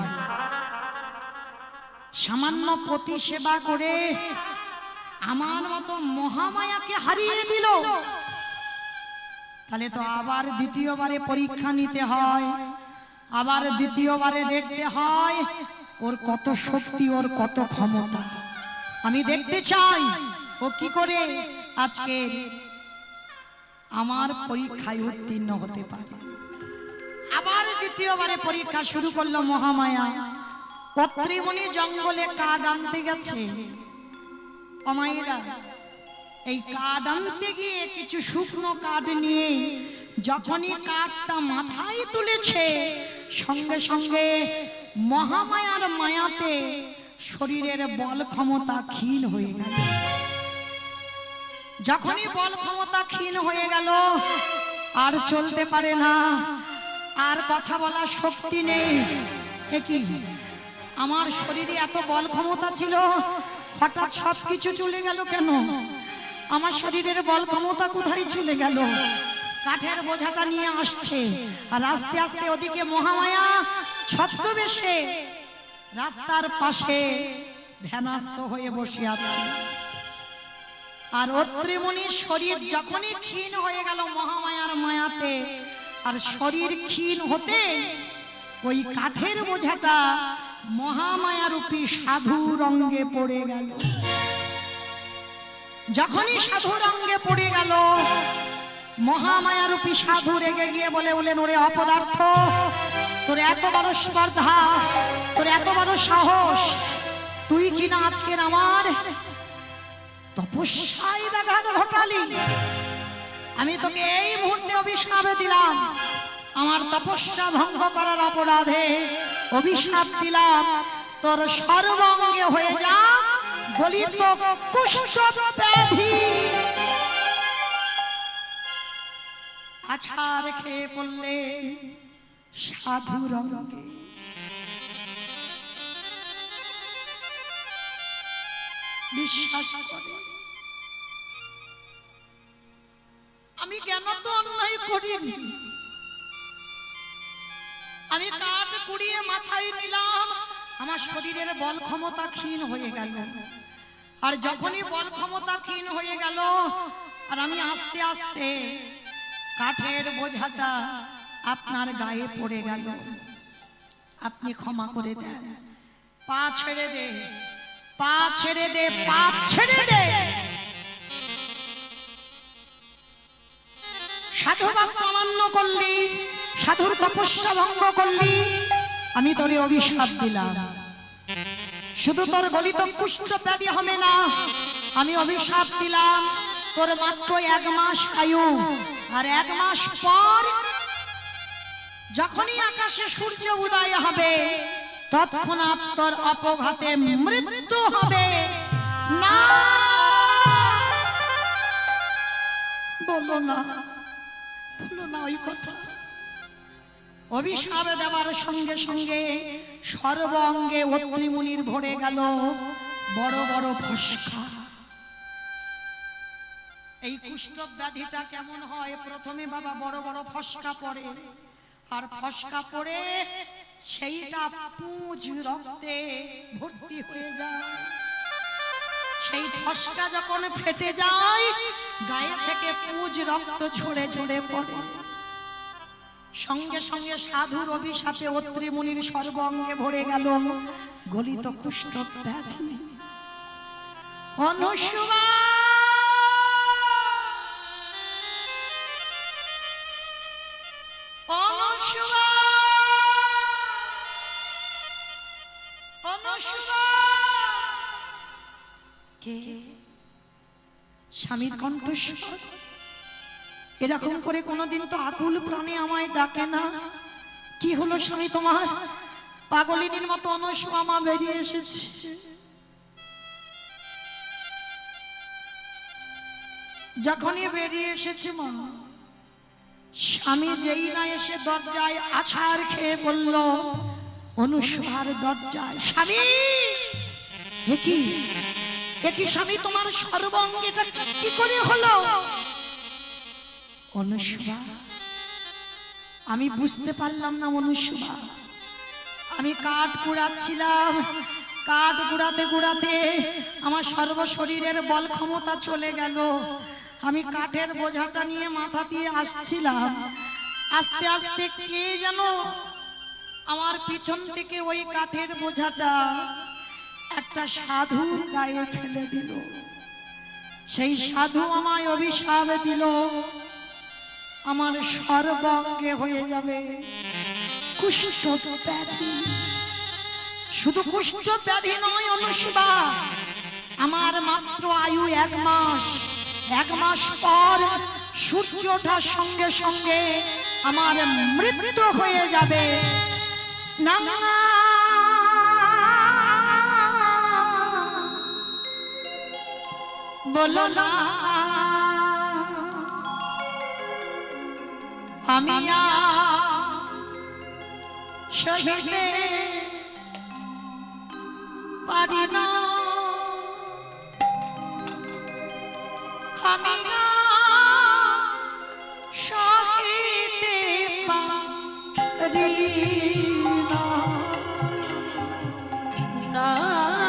[SPEAKER 1] সামান্য পতি সেবা করে আমার মতো মহামায়াকে হারিয়ে দিল। তাহলে তো আবার দ্বিতীয়বারে পরীক্ষা নিতে হয়, আবার দ্বিতীয়বারে দেখতে হয় ওর কত শক্তি, ওর কত ক্ষমতা। আমি দেখতে চাই ও কি করে আজকে আমার পরীক্ষায় উত্তীর্ণ হতে পারে। আবার দ্বিতীয়বারে পরীক্ষা শুরু করলো মহামায়া। পত্রিমণি জঙ্গলে কাঠ আনতে গেছে। অমায়েরা, এই কাঠ আনতে গিয়ে কিছু শুকনো কাঠ নিয়ে যখনই কাঠটা মাথায় তুলেছে, সঙ্গে সঙ্গে মহামায়ার মায়াতে শরীরের বল ক্ষমতা ক্ষীণ হয়ে গেল। যখনই বল ক্ষমতা ক্ষীণ হয়ে গেল, আর চলতে পারে না, আর কথা বলার শক্তি নেই। কি আমার শরীরে এত বল ক্ষমতা ছিল, হঠাৎ সবকিছু চলে গেল কেন? আমার শরীরের বল ক্ষমতা কোথায় চলে গেল? কাঠের বোঝাটা নিয়ে আসছে, আর আস্তে আস্তে ওদিকে মহামায়া ছদ্মবেশে রাস্তার পাশে ধ্যানস্থ হয়ে বসে আছে। আর অত্রিমণির শরীর যখনই ক্ষীণ হয়ে গেল মহামায়ার মায়াতে, আর শরীর ক্ষীণ হতে ওই কাঠের বোঝাটা মহামায়ারূপী সাধুর অঙ্গে পড়ে গেল। যখনই সাধুর অঙ্গে পড়ে গেল, মহামায়ারূপী সাধু রেগে গিয়ে বললেন, ওরে অপদার্থ, তোর এত বড় স্পর্ধা, তোর এত বড় সাহস, তুই কিনা আজকের আমার তপস্যায় ব্যাঘাত ঘটালি। আমি তোকে এই মুহূর্তে অভিশাপ দিলাম, আমার তপস্যা ভঙ্গ করার অপরাধে অভিশাপ দিলাম, তোর সর্বাঙ্গে হয়ে যা গলিত কুষ্ঠ ব্যাধি। আছাড় খেয়ে পড়লেন সাধুর অঙ্গে। বিশ্বাস করে আমি কেন তো অন্যায় করিনি, আমি কাঠ কুড়িয়ে মাথায় নিলাম, আমার শরীরের বল ক্ষমতা ক্ষীণ হয়ে গেল। আর যখনই বল ক্ষমতা ক্ষীণ হয়ে গেল, আর আমি আস্তে আস্তে কাঠের বোঝাটা আপনার গায়ে পড়ে গেল, আপনি ক্ষমা করে দেন, পা ছেড়ে দে, পা ছেড়ে দে, পা ছেড়ে দে। সাধু বাক্য অমান্য করলি, সাধুর তপস্যা ভঙ্গ করলি, আমি তোরে অভিশাপ দিলাম। শুধু তোর গলিত কুষ্ঠ ব্যাধি হবে না, আমি অভিশাপ দিলাম তোর মাত্র 1 মাস আয়ু। আর 1 মাস পর যখনই আকাশে সূর্য উদয় হবে, তৎক্ষণাৎ তোর অপঘাতে মৃত্যু হবে। না বলো না, বলো না ওই কথা। অভিশাপ দেওয়ার সঙ্গে সঙ্গে সর্বাঙ্গে অত্রিমুনির ভরে গেল বড় বড় ফসকা। এই কুষ্ঠ ব্যাধিটা কেমন হয়? প্রথমে বাবা বড় বড় ফসকা পড়ে, আর ফসকা পড়ে সেইটা পুঁজ রক্তে ভর্তি হয়ে যায়। সেই ফসকা যখন ফেটে যায়, গায়ে থেকে পুঁজ রক্ত ঝরে ঝরে পড়ে। সঙ্গে সঙ্গে সাধুর অভিশাপে অত্রিমুনির সর্বাঙ্গে ভরে গেল গলিত কুষ্ঠ ব্যাধি। অনুসুয়া অনুসুয়া অনুসুয়া কে? স্বামীর কণ্ঠস্বর। এরকম করে কোনোদিন তো আকুল প্রাণে আমায় ডাকে না। কি হলো স্বামী তোমার? পাগলিনীর মতো অনসূয়া মা বেরিয়ে এসেছে। যখনই বেরিয়ে এসেছে মা, স্বামী যেই না এসে দরজায় আছাড় খেয়ে বলল, অনুসূয়ার দরজায়, স্বামী একই একই স্বামী তোমার সর্বাঙ্গেটা কি করে হলো? অনুসূয়া, আমি বুঝতে পারলাম না অনুসূয়া, আমি কাঠ কুড়াচ্ছিলাম, কাঠ কুড়াতে কুড়াতে আমার সর্বশরীরের বল ক্ষমতা চলে গেল। আমি কাঠের বোঝাটা নিয়ে মাথা দিয়ে আসছিলাম, আস্তে আস্তে কে যেন আমার পিছন থেকে ওই কাঠের বোঝাটা একটা সাধুর গায়ে ফেলে দিল। সেই সাধু আমায় অভিশাপ দিল, আমার সর্বাঙ্গে হয়ে যাবে কুষ্ঠ ব্যাধি। শুধু কুষ্ঠ ব্যাধি নয় অনুসূয়া, আমার মাত্র আয়ু 1 মাস। 1 মাস পর সূর্য ওঠার সঙ্গে সঙ্গে আমার মৃত্যু হয়ে যাবে। না বলো না, আমি সহিতে পারি না, আমি সহিতে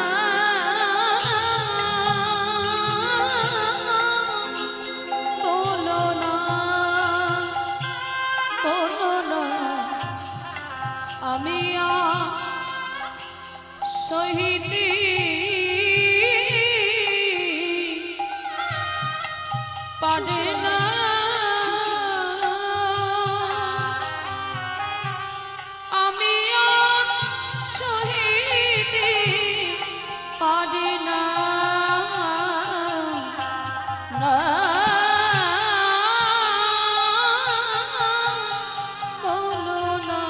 [SPEAKER 1] পারি না।
[SPEAKER 2] আমি সহিতে পারে না, আমি সহিতে পারি না, না বলো না।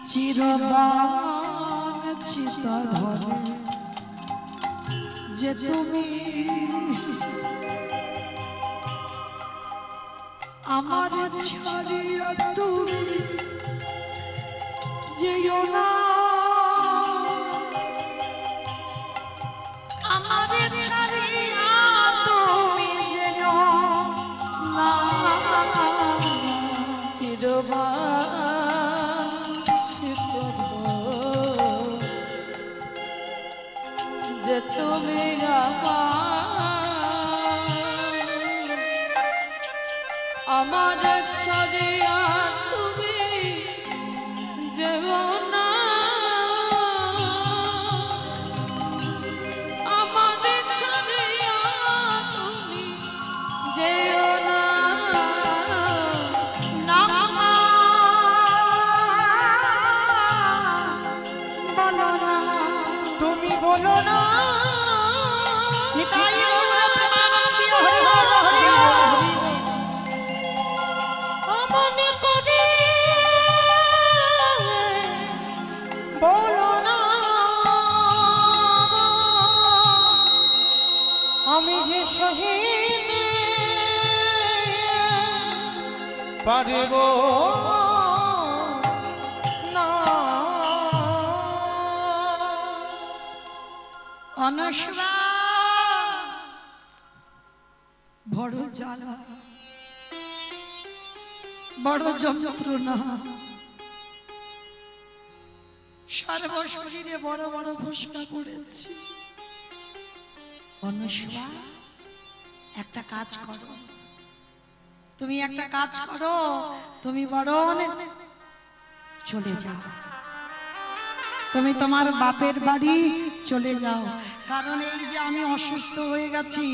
[SPEAKER 1] চিরবান চিতা ধরে যে তুমি আমার ছাড়িয়া তুমি যেও না, আমার ছাড়িয়া তুমি যেও না।
[SPEAKER 2] যে তুমি আমার ছাড়িয়া তুমি যেও না, আমার ছাড়িয়া তুমি যেও না,
[SPEAKER 1] না বলো না,
[SPEAKER 3] তুমি বলো না।
[SPEAKER 1] নিতাই গৌর প্রেমানন্দী হরি হরি হরি হরি।
[SPEAKER 3] মনে করে বলো না, আমি যে শহীদ পারিব না।
[SPEAKER 1] অনুসূয়া, বড় জ্বালা, বড় যন্ত্রণা, সর্বশরীরে বড় বড় ফোসকা পড়েছি। অনুসূয়া, একটা কাজ করো, তুমি একটা কাজ করো, তুমি বরং চলে যাও, তুমি তোমার বাপের বাড়ি চলে যাও। কারণ এই যে আমি অসুস্থ হয়ে গেছি,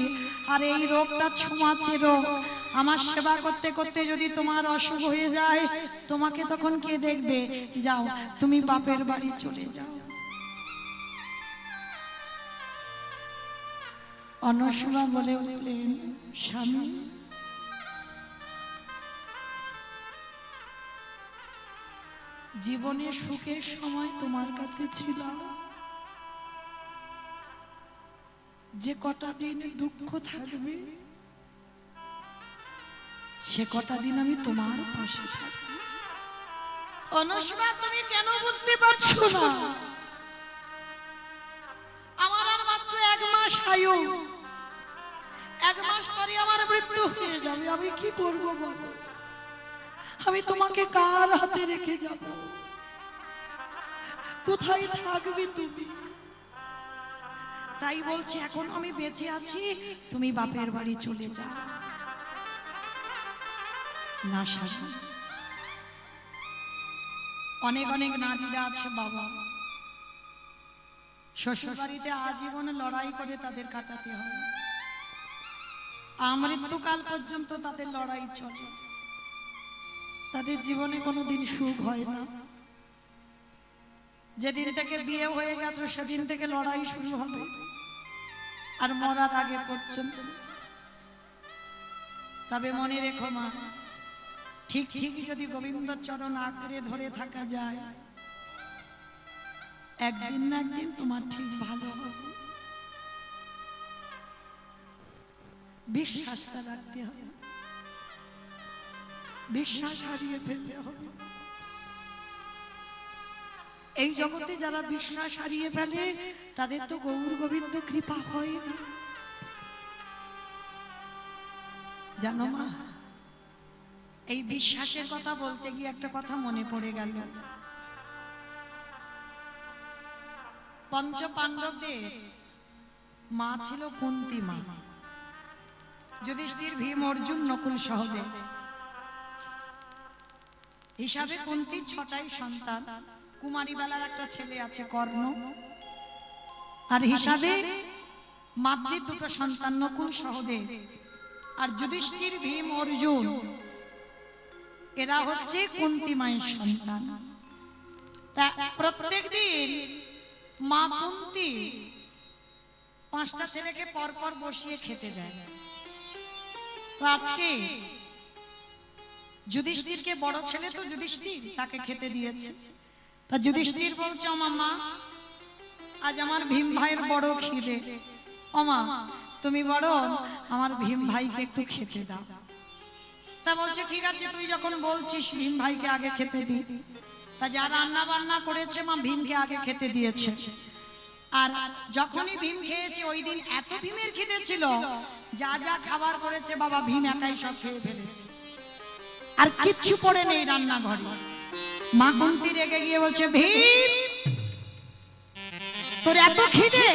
[SPEAKER 1] আর এই রোগটা ছোঁয়াচে রোগ, আমার সেবা করতে করতে যদি তোমার অসুখ হয়ে যায়, তোমাকে তখন কে দেখবে? যাও, তুমি বাপের বাড়ি চলে যাও। অনসূয়া বলে উঠলেন, স্বামী জীবনে সুখের সময় তোমার কাছে ছিল, যে কটা দিন দুঃখ থাকবে সে কটা দিন আমি তোমার পাশে থাকব। অনসূয়া তুমি কেন বুঝতে পারছো না? আমার আর মাত্র 1 মাস আয়ু, 1 মাস পরে আমার মৃত্যু হয়ে যাবে। আমি কি করব বলো? আমি তোমাকে কার হাতে রেখে যাব? কোথায় থাকবে তুমি? তাই বলছি এখন আমি বেঁচে আছি, তুমি বাপের বাড়ি চলে যাও। না শাশা, অনেক অনেক নারীরা আছে বাবা, শ্বশুর বাড়িতে আজীবন লড়াই করে তাদের কাটাতে হয়, আমৃত্যুকাল পর্যন্ত তাদের লড়াই চলে, তাদের জীবনে কোনোদিন সুখ হয় না। যেদিন থেকে বিয়ে হয়ে গেছে সেদিন থেকে লড়াই শুরু হবে, আর মরার আগে পর্যন্ত। তবে মনে রেখো মা, ঠিক ঠিকই যদি গোবিন্দ চরণ আঁকড়ে ধরে থাকা যায়, একদিন না একদিন তোমার ঠিক ভালো হবে। বিশ্বাসটা রাখতে হবে, বিশ্বাস হারিয়ে ফেললে হবে। এই জগতে যারা বিশ্বাস হারিয়ে ফেলে তাদের তো গৌর গোবিন্দ কৃপা হয় না, জানো মা। এই বিশ্বাসের কথা বলতে গিয়ে একটা কথা মনে পড়ে গেল। পঞ্চ পাণ্ডবদের মা ছিল কুন্তী মা, যুধিষ্ঠির, ভীম, অর্জুন, নকুল, সহদেব হিসাবে কুন্তীর 6টাই সন্তান। কুমারী বেলার একটা ছেলে আছে কর্ণ, আর হিসাবে মাতৃ 2টো সন্তান, নকুল, সহদেব। আর যুধিষ্ঠির, ভীম, অর্জুন এরা হচ্ছে কুন্তী মায়ের সন্তান। তা প্রত্যেক দিন মা কুন্তী 5টা ছেলেকে পরপর বসিয়ে খেতে দেয়। তো আজকে যুধিষ্ঠিরকে, বড় ছেলে তো যুধিষ্ঠির, তাকে খেতে দিয়েছে। তা যুধিষ্ঠির বলছে, ও মা, আজ আমার ভীম ভাইয়ের বড় খিদে, ও মা তুমি বড়, আমার ভীম ভাইকে একটু খেতে দাও। তা বলছে ঠিক আছে, তুই যখন বলছিস ভীম ভাইকে আগে খেতে দি। তা যা রান্না বান্না করেছে মা ভীমকে আগে খেতে দিয়েছে। আর যখনই ভীম খেয়েছে ওই দিন এত ভীমের খিদে ছিল, যা যা খাবার করেছে বাবা ভীম একাই সব খেয়ে ফেলেছে, আর কিচ্ছু পড়ে নেই রান্নাঘরে। মা কুন্তী রেগে গিয়ে বলছে, ভীম তোর এত খিদে,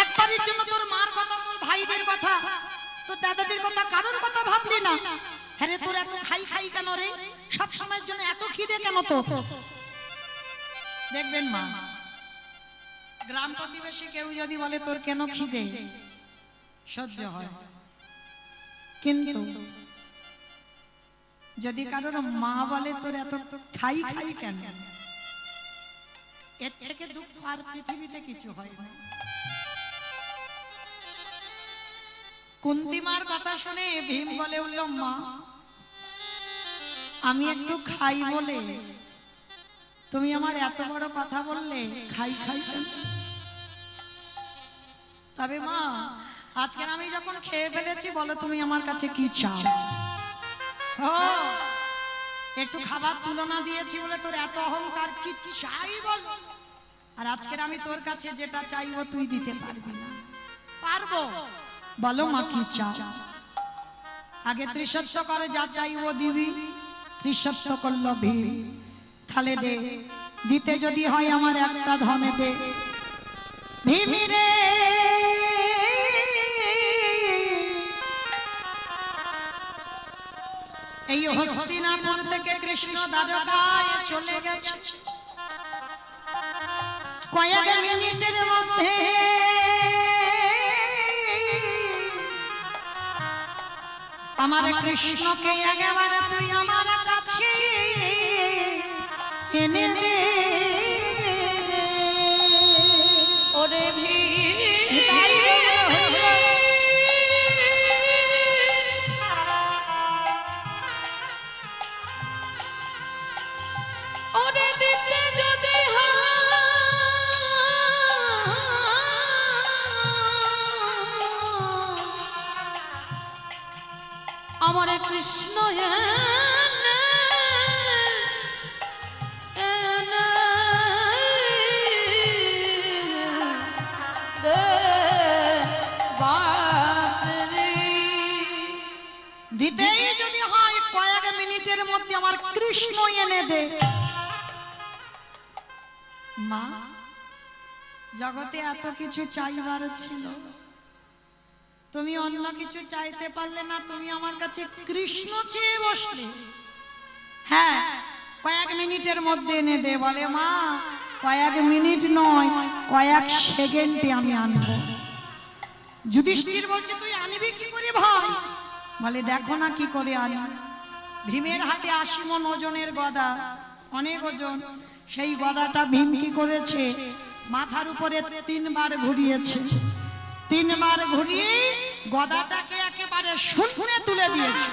[SPEAKER 1] একবারের জন্য তোর মার কথা, তোর ভাইদের কথা, তোর দাদাদের কথা, কারোর কথা ভাবলি না? হ্যাঁ রে, তোর এত খাই খাই কেন রে? সব সময়ের জন্য এত খিদে কেন তো? দেখবেন মা, গ্রাম প্রতিবেশী কেউ যদি বলে তোর কেন খিদে, সহ্য হয়, কিন্তু যদি কারোর মা বলে তোর এত খাই খাই কেন, এর থেকে দুঃখ আর পৃথিবীতে কিছু হয় না। কুন্তী মার কথা শুনে ভীম বলে উঠল, মা আমি একটু খাই বলে তুমি আমার এত বড় কথা বললে, খাই খাই কেন? তবে মা আজকে আমি যখন খেয়ে ফেলেছি, বলো তুমি আমার কাছে কি চাও? ও একটু খাবার তুলনা দিয়েছি বলে তোর এত অহংকার, কি চাই বল? আর আজকে আমি তোর কাছে যেটা চাইবো তুই দিতে পারবি না। পারবো, বলো মা কি চাও? আগে ত্রিসত্য করে যা চাইবো দিবি। ত্রিসত্য করল ভীম, তাহলে দে, দিতে যদি হয় আমার একটা ধনে দে। ভীম রে এই হস্তিনাপুর থেকে কৃষ্ণ দ্বারকায় চলে গেছে, কয়েক মিনিটের মধ্যে আমার কৃষ্ণকে একেবারে তুই আমার কাছে এনে দে। ওরে ভীম
[SPEAKER 2] কৃষ্ণ এনে এনে দে বাতরি।
[SPEAKER 1] দিতেই যদি হয় কয়েক মিনিটের মধ্যে আমার কৃষ্ণ এনে দে। মা, জগতে এত কিছু চাইবার ছিল, তুমি অন্য কিছু চাইতে পারলে না, তুমি আমার কাছে কৃষ্ণ চেয়ে বসলে। হ্যাঁ, কয়েক মিনিটের মধ্যে এনে দে। বলে মা, কয়েক মিনিট নয়, কয়েক সেকেন্ডে আমি আনবো। যুধিষ্ঠির বলছে তুই আনবি কি করে ভাই? বলে দেখো না কি করে আনি। ভীমের হাতে 80 মণ ওজনের গদা, অনেক ওজন। সেই গদাটা ভীম কি করেছে, মাথার উপরে 3 বার ঘুরিয়েছে। 3 বার ঘুরিয়ে গদাটাকে একেবারে শূন্যে তুলে দিয়েছে।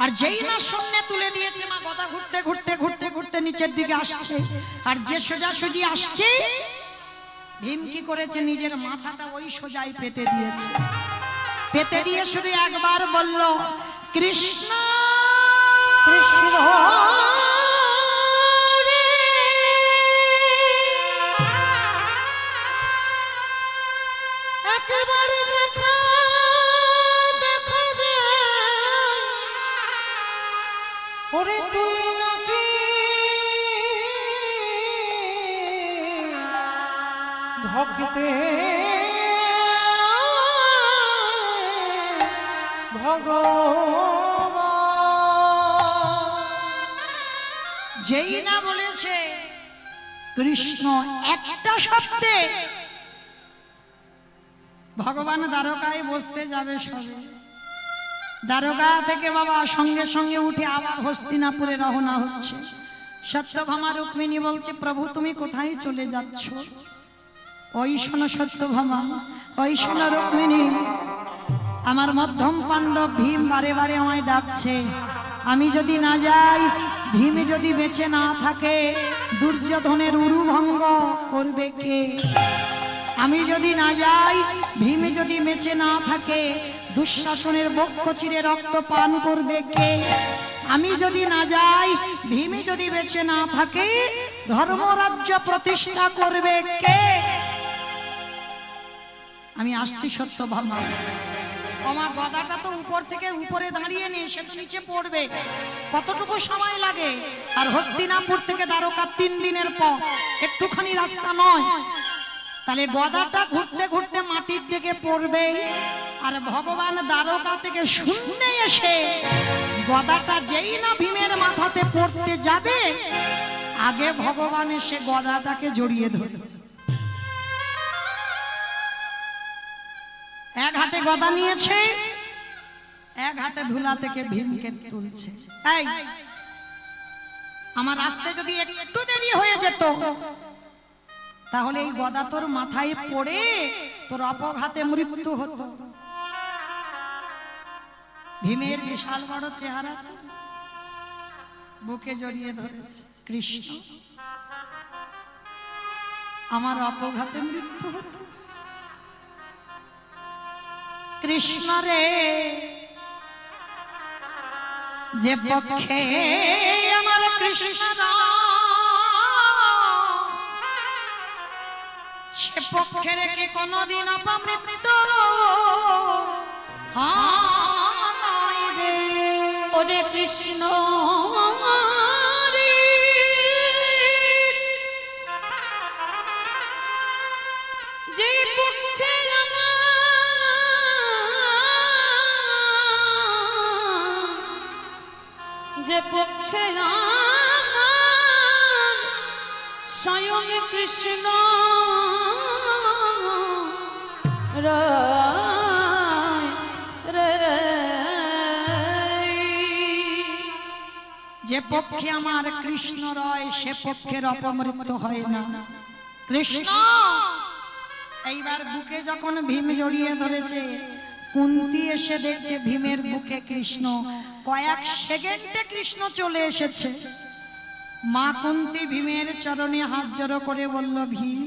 [SPEAKER 1] আর যেই না শূন্যে তুলে দিয়েছে, মা গদা ঘুরতে ঘুরতে ঘুরতে ঘুরতে নিচের দিকে আসছে। আর যে সোজাসুজি আসছে, ভীম কি করেছে, নিজের মাথাটা ওই সোজাই পেতে দিয়েছে। পেতে দিয়ে শুধু একবার বলল কৃষ্ণ
[SPEAKER 3] কৃষ্ণ একেবারে দেখা দেখা দে। ওরে তুই নাকি ভক্তে ভগবান।
[SPEAKER 1] যেই না বলেছে কৃষ্ণ একটা শব্দে, ভগবান দ্বারকায় বসতে যাবে সবে। দ্বারকা থেকে বাবা সঙ্গে সঙ্গে উঠে আবার হস্তিনাপুরে রওনা হচ্ছে। সত্যভামা রুক্মিণী বলছে প্রভু তুমি কোথায় চলে যাচ্ছ? ওই শোনো সত্যভামা, ওই শোনো রুক্মিণী, আমার মধ্যম পাণ্ডব ভীম বারে বারে আমায় ডাকছে। আমি যদি না যাই, ভীম যদি বেঁচে না থাকে, দুর্যোধনের উরুভঙ্গ করবে কে? আমি যদি না যাই, ভীম যদি বেঁচে না থাকে, দুঃশাসনের বক্ষ চিরে রক্ত পান করবে কে? আমি যদি না যাই, ভীম যদি বেঁচে না থাকে, ধর্মরাজ্য প্রতিষ্ঠা করবে কে? আমি আসছি সত্যভামা। আমার গদাটা তো উপর থেকে উপরে দাঁড়িয়ে নেই, সে তো নিচে পড়বে, কতটুকু সময় লাগে? আর হস্তিনাপুর থেকে দ্বারকা 3 দিনের পর, একটুখানি রাস্তা নয়। তাহলে গদাটা ঘুরতে ঘুরতে মাটির দিকে পড়বে। আর ভগবান দ্বারকা থেকে শূন্যে এসে গদাটা যেই না ভীমের মাথাতে পড়তে যাবে, আগে ভগবান এসে গদাটাকে জড়িয়ে ধরে। এক হাতে গদা নিয়েছে, এক হাতে ধুলা থেকে ভীমকে তুলছে। এই আমার আসতে যদি একটু দেরি হয়ে যেত, তাহলে এই গদা তোর মাথায় পড়ে তোর অপঘাতে মৃত্যু হতো। ভীমের বিশাল বড় চেহারা, বুকে জড়িয়ে ধরেছে। কৃষ্ণ, আমার অপঘাতে মৃত্যু হতো। কৃষ্ণ রে, যে পক্ষে আমার কৃষ্ণ, সে পক্ষে রেখে কোনদিন অপমৃত্যু হয় রে।
[SPEAKER 2] ওরে কৃষ্ণ যে পক্ষে যে পক্ষে স্বয়ং কৃষ্ণ
[SPEAKER 1] যে পক্ষে আমার কৃষ্ণ রয়, সে পক্ষের অপমৃত্যু হয় না। কৃষ্ণ এইবার বুকে যখন ভীম জড়িয়ে ধরেছে, কুন্তি এসে দেখছে ভীমের বুকে কৃষ্ণ। কয়েক সেকেন্ডে কৃষ্ণ চলে এসেছে। মা কুন্তি ভীমের চরণে হাত জড়ো করে বলল, ভীম,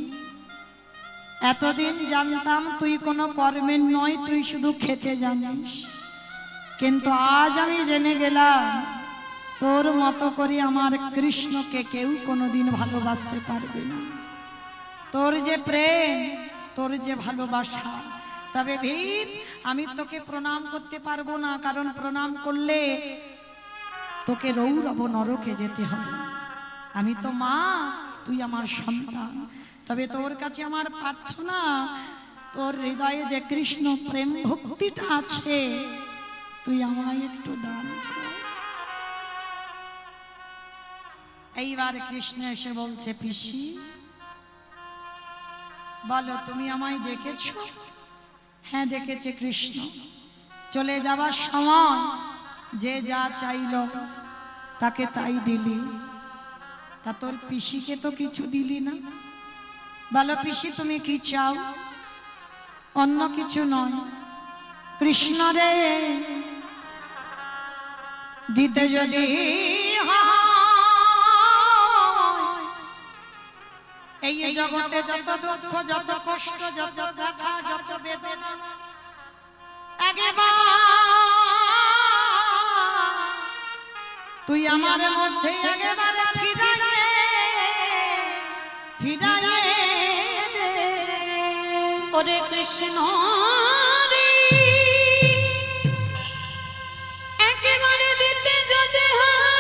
[SPEAKER 1] এতদিন জানতাম তুই কোনো কর্মের নয়, তুই শুধু খেতে জানিস, কিন্তু আজ আমি জেনে গেলাম তোর মতো করে আমার কৃষ্ণকে কেউ কোনোদিন ভালোবাসতে পারবে না। তোর যে প্রেম, তোর যে ভালোবাসা। তবে ভীম, আমি তোকে প্রণাম করতে পারবো না, কারণ প্রণাম করলে তোকে রৌরব নরকে যেতে হবে। আমি তো মা, তুই আমার সন্তান। তবে তোর কাছে আমার প্রার্থনা, তোর হৃদয়ে যে কৃষ্ণ প্রেম ভক্তিটা আছে, তুই আমায় একটু দান কর। এইবার কৃষ্ণ এসে বলছে, পিসি বলো তুমি আমায় ডেকেছো? হ্যাঁ ডেকেছে কৃষ্ণ। চলে যাবার সময় যে যা চাইল তাকে তাই দিলি, তা তোর পিসিকে তো কিছু দিলি না। বলো পিসি তুমি কি চাও? অন্য কিছু নয়, কৃষ্ণ রে দিতে যদি এই জগতে যত দুঃখ, যত কষ্ট, যত ব্যথা, যত বেদনা, একবার তুই আমার মধ্যে একেবারে ফিরাইয়ে দে।
[SPEAKER 2] ওরে কৃষ্ণ রে, একেবারে দিতে যদি হয়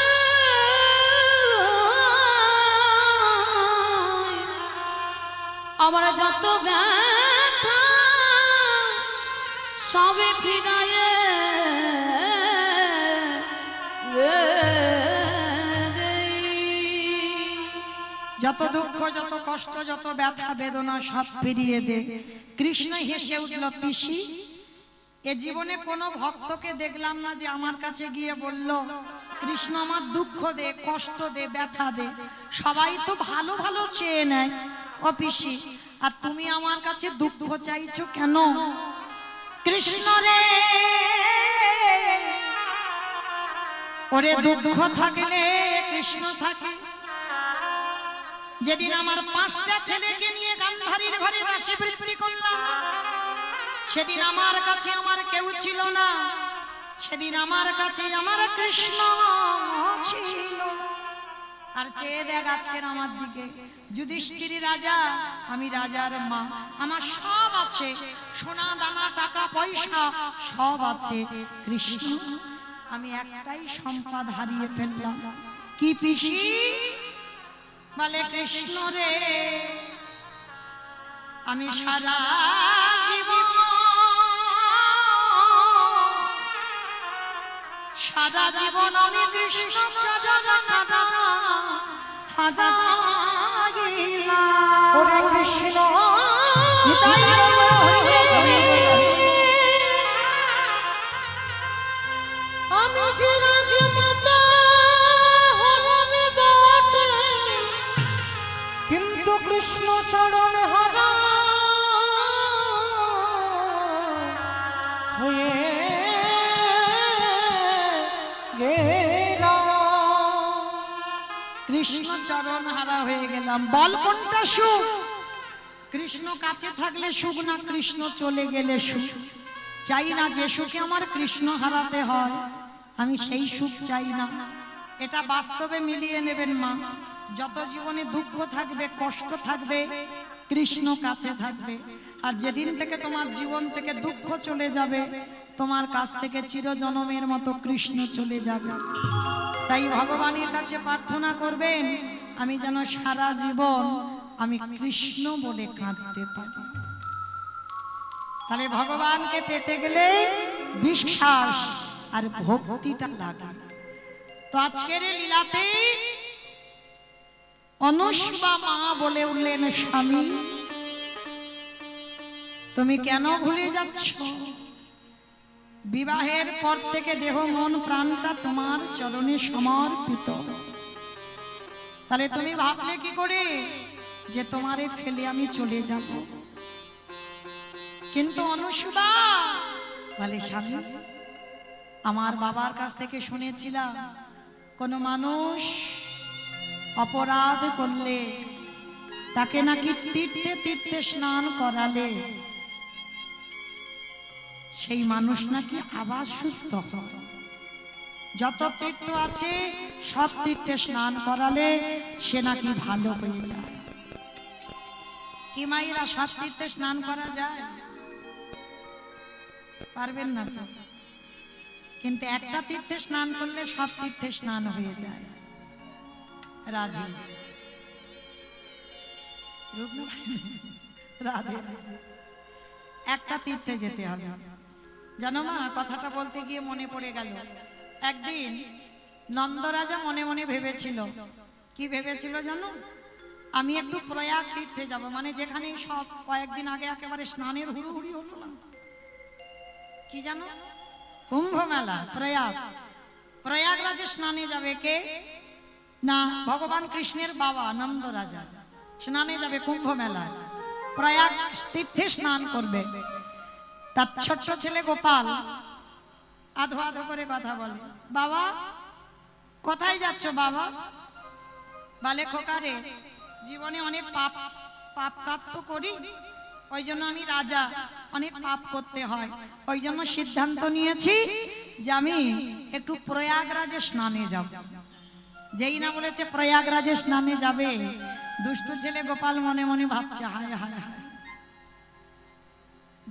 [SPEAKER 2] আমার যত ব্যথা সবে ফিরাইয়ে
[SPEAKER 1] যত দুঃখ, যত কষ্ট, যত ব্যথা বেদনা সব ফিরিয়ে দে। কৃষ্ণ হেসে উঠল, পিসি এ জীবনে কোনো ভক্তকে দেখলাম না যে আমার কাছে গিয়ে বলল কৃষ্ণ আমার দুঃখ দে, কষ্ট দে, ব্যথা দে। সবাই তো ভালো ভালো চেয়ে নেয়। ও পিসি, আর তুমি আমার কাছে দুঃখ চাইছো কেন? কৃষ্ণ রে ওরে দুঃখ থাকলে কৃষ্ণ থাকে। যেদিন আমার 5টা ছেলেকে নিয়ে গান্ধারীর ঘরে দাসী বৃত্তি করলাম, সেদিন আমার কাছে আমার কেউ ছিল না। সেদিন আমার কাছে আমার কৃষ্ণ ছিল। আর চেয়ে দেখ আজকের আমার দিকে, যুধিষ্ঠির রাজা, আমি রাজার মা, আমার সব আছে, সোনা দানা টাকা পয়সা সব আছে। কৃষ্ণ আমি একটাই সম্পদ হারিয়ে ফেললাম। কি পিসি? বলে কৃষ্ণ রে আমি সারা জীবন, সারা জীবন আমি কৃষ্ণ চরণ হারাইলাম।
[SPEAKER 3] ওরে কৃষ্ণ আমি যে রাজমাতা হরণে বটে, কিন্তু কৃষ্ণ চরণ হারা হয়ে গেলাম।
[SPEAKER 1] কৃষ্ণ চরণ হারা হয়ে গেলাম। বল কোনটা সুখ? কৃষ্ণ কাছে থাকলে সুখ না কৃষ্ণ চলে গেলে সুখ? চাই না যে সুখে আমার কৃষ্ণ হারাতে হয়, আমি সেই সুখ চাই না। এটা বাস্তবে মিলিয়ে নেবেন মা। যত জীবনে দুঃখ থাকবে, কষ্ট থাকবে, কৃষ্ণ কাছে থাকবে। আর যেদিন থেকে তোমার জীবন থেকে দুঃখ চলে যাবে, তোমার কাছ থেকে চিরজনমের মতো কৃষ্ণ চলে যাবে। তাই ভগবানের কাছে প্রার্থনা করবেন, আমি যেন সারা জীবন আমি কৃষ্ণ বলে কাঁদতে পারি। তাহলে ভগবানকে পেতে গেলে বিশ্বাস আর ভক্তিটা লাগে। তো আজকের এই লীলাতে অনুসুয়া মা বলে উঠলেন, স্বামী তুমি কেন ভুলে যাচ্ছ? বিবাহের পর থেকে দেহ মন প্রাণটা তোমার চরণে সমর্পিত। তাহলে তুমি ভাবলে কি করে যে তোমারে ফেলে আমি চলে যাব? কিন্তু অনুসুয়া বলে, স্বামী আমার বাবার কাছ থেকে শুনেছিলাম কোন মানুষ অপরাধ করলে তাকে নাকি তীর্থে তীর্থে স্নান করালে সেই মানুষ নাকি আবার সুস্থ হয়। যত তীর্থ আছে সব তীর্থে স্নান করালে সে নাকি ভালো হয়ে যায়। কি মায়েরা, সব তীর্থে স্নান করা যায়? পারবেন না তো, কিন্তু একটা তীর্থে স্নান করলে সব তীর্থে স্নান হয়ে যায়। রাধে রাধে, একটা তীর্থে যেতে হবে। জানো মা, কথাটা বলতে গিয়ে মনে পড়ে গেল, একদিন নন্দরাজা মনে মনে ভেবেছিল। কি ভেবেছিল জানো? আমি একটু প্রয়াগ তীর্থে যাব, মানে যেখানে সব কয়েকদিন আগে একেবারে স্নানের হুড়ুহুড়ি হলো না, কি জানো, কুম্ভ মেলা। প্রয়াগরাজে স্নানে যাবে কে? না, ভগবান কৃষ্ণের বাবা নন্দরাজা স্নানে যাবে কুম্ভ মেলা, প্রয়াগ তীর্থে স্নান করবে। তার ছোট্ট ছেলে গোপাল আধো আধো করে কথা বলে, বাবা কোথায় যাচ্ছ বাবা? বলে, খোকারে, জীবনে অনেক পাপ পাপ কাজ তো করি, ওই জন্য আমি রাজা, অনেক পাপ করতে হয়, ওই জন্য সিদ্ধান্ত নিয়েছি যে আমি একটু প্রয়াগরাজে স্নানে যাব। যেই না বলেছে প্রয়াগরাজে স্নানে যাবে, দুষ্টু ছেলে গোপাল মনে মনে ভাবছে, হায় হায় হায়,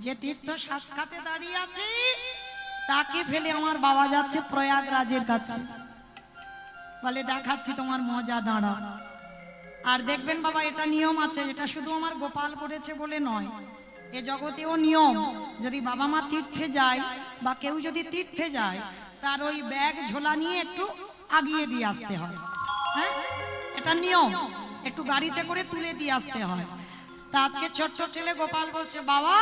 [SPEAKER 1] যে তীর্থ সাক্ষাতে দাঁড়িয়ে আছে তাকে ফেলে আমার বাবা যাচ্ছে প্রয়াগরাজের কাছে। বলে, দেখাচ্ছি তোমার মজা, দাঁড়া। আর দেখবেন বাবা, এটা নিয়ম আছে, এটা শুধু আমার গোপাল করেছে বলে নয়, এ জগতেও নিয়ম। যদি বাবা মা তীর্থে যায় বা কেউ যদি তীর্থে যায়, তার ওই ব্যাগ ঝোলা নিয়ে একটু আগিয়ে দিয়ে আসতে হয়। হ্যাঁ, এটা নিয়ম, একটু গাড়িতে করে তুলে দিয়ে আসতে হয়। তা আজকে ছোট্ট ছেলে গোপাল বলছে, বাবা,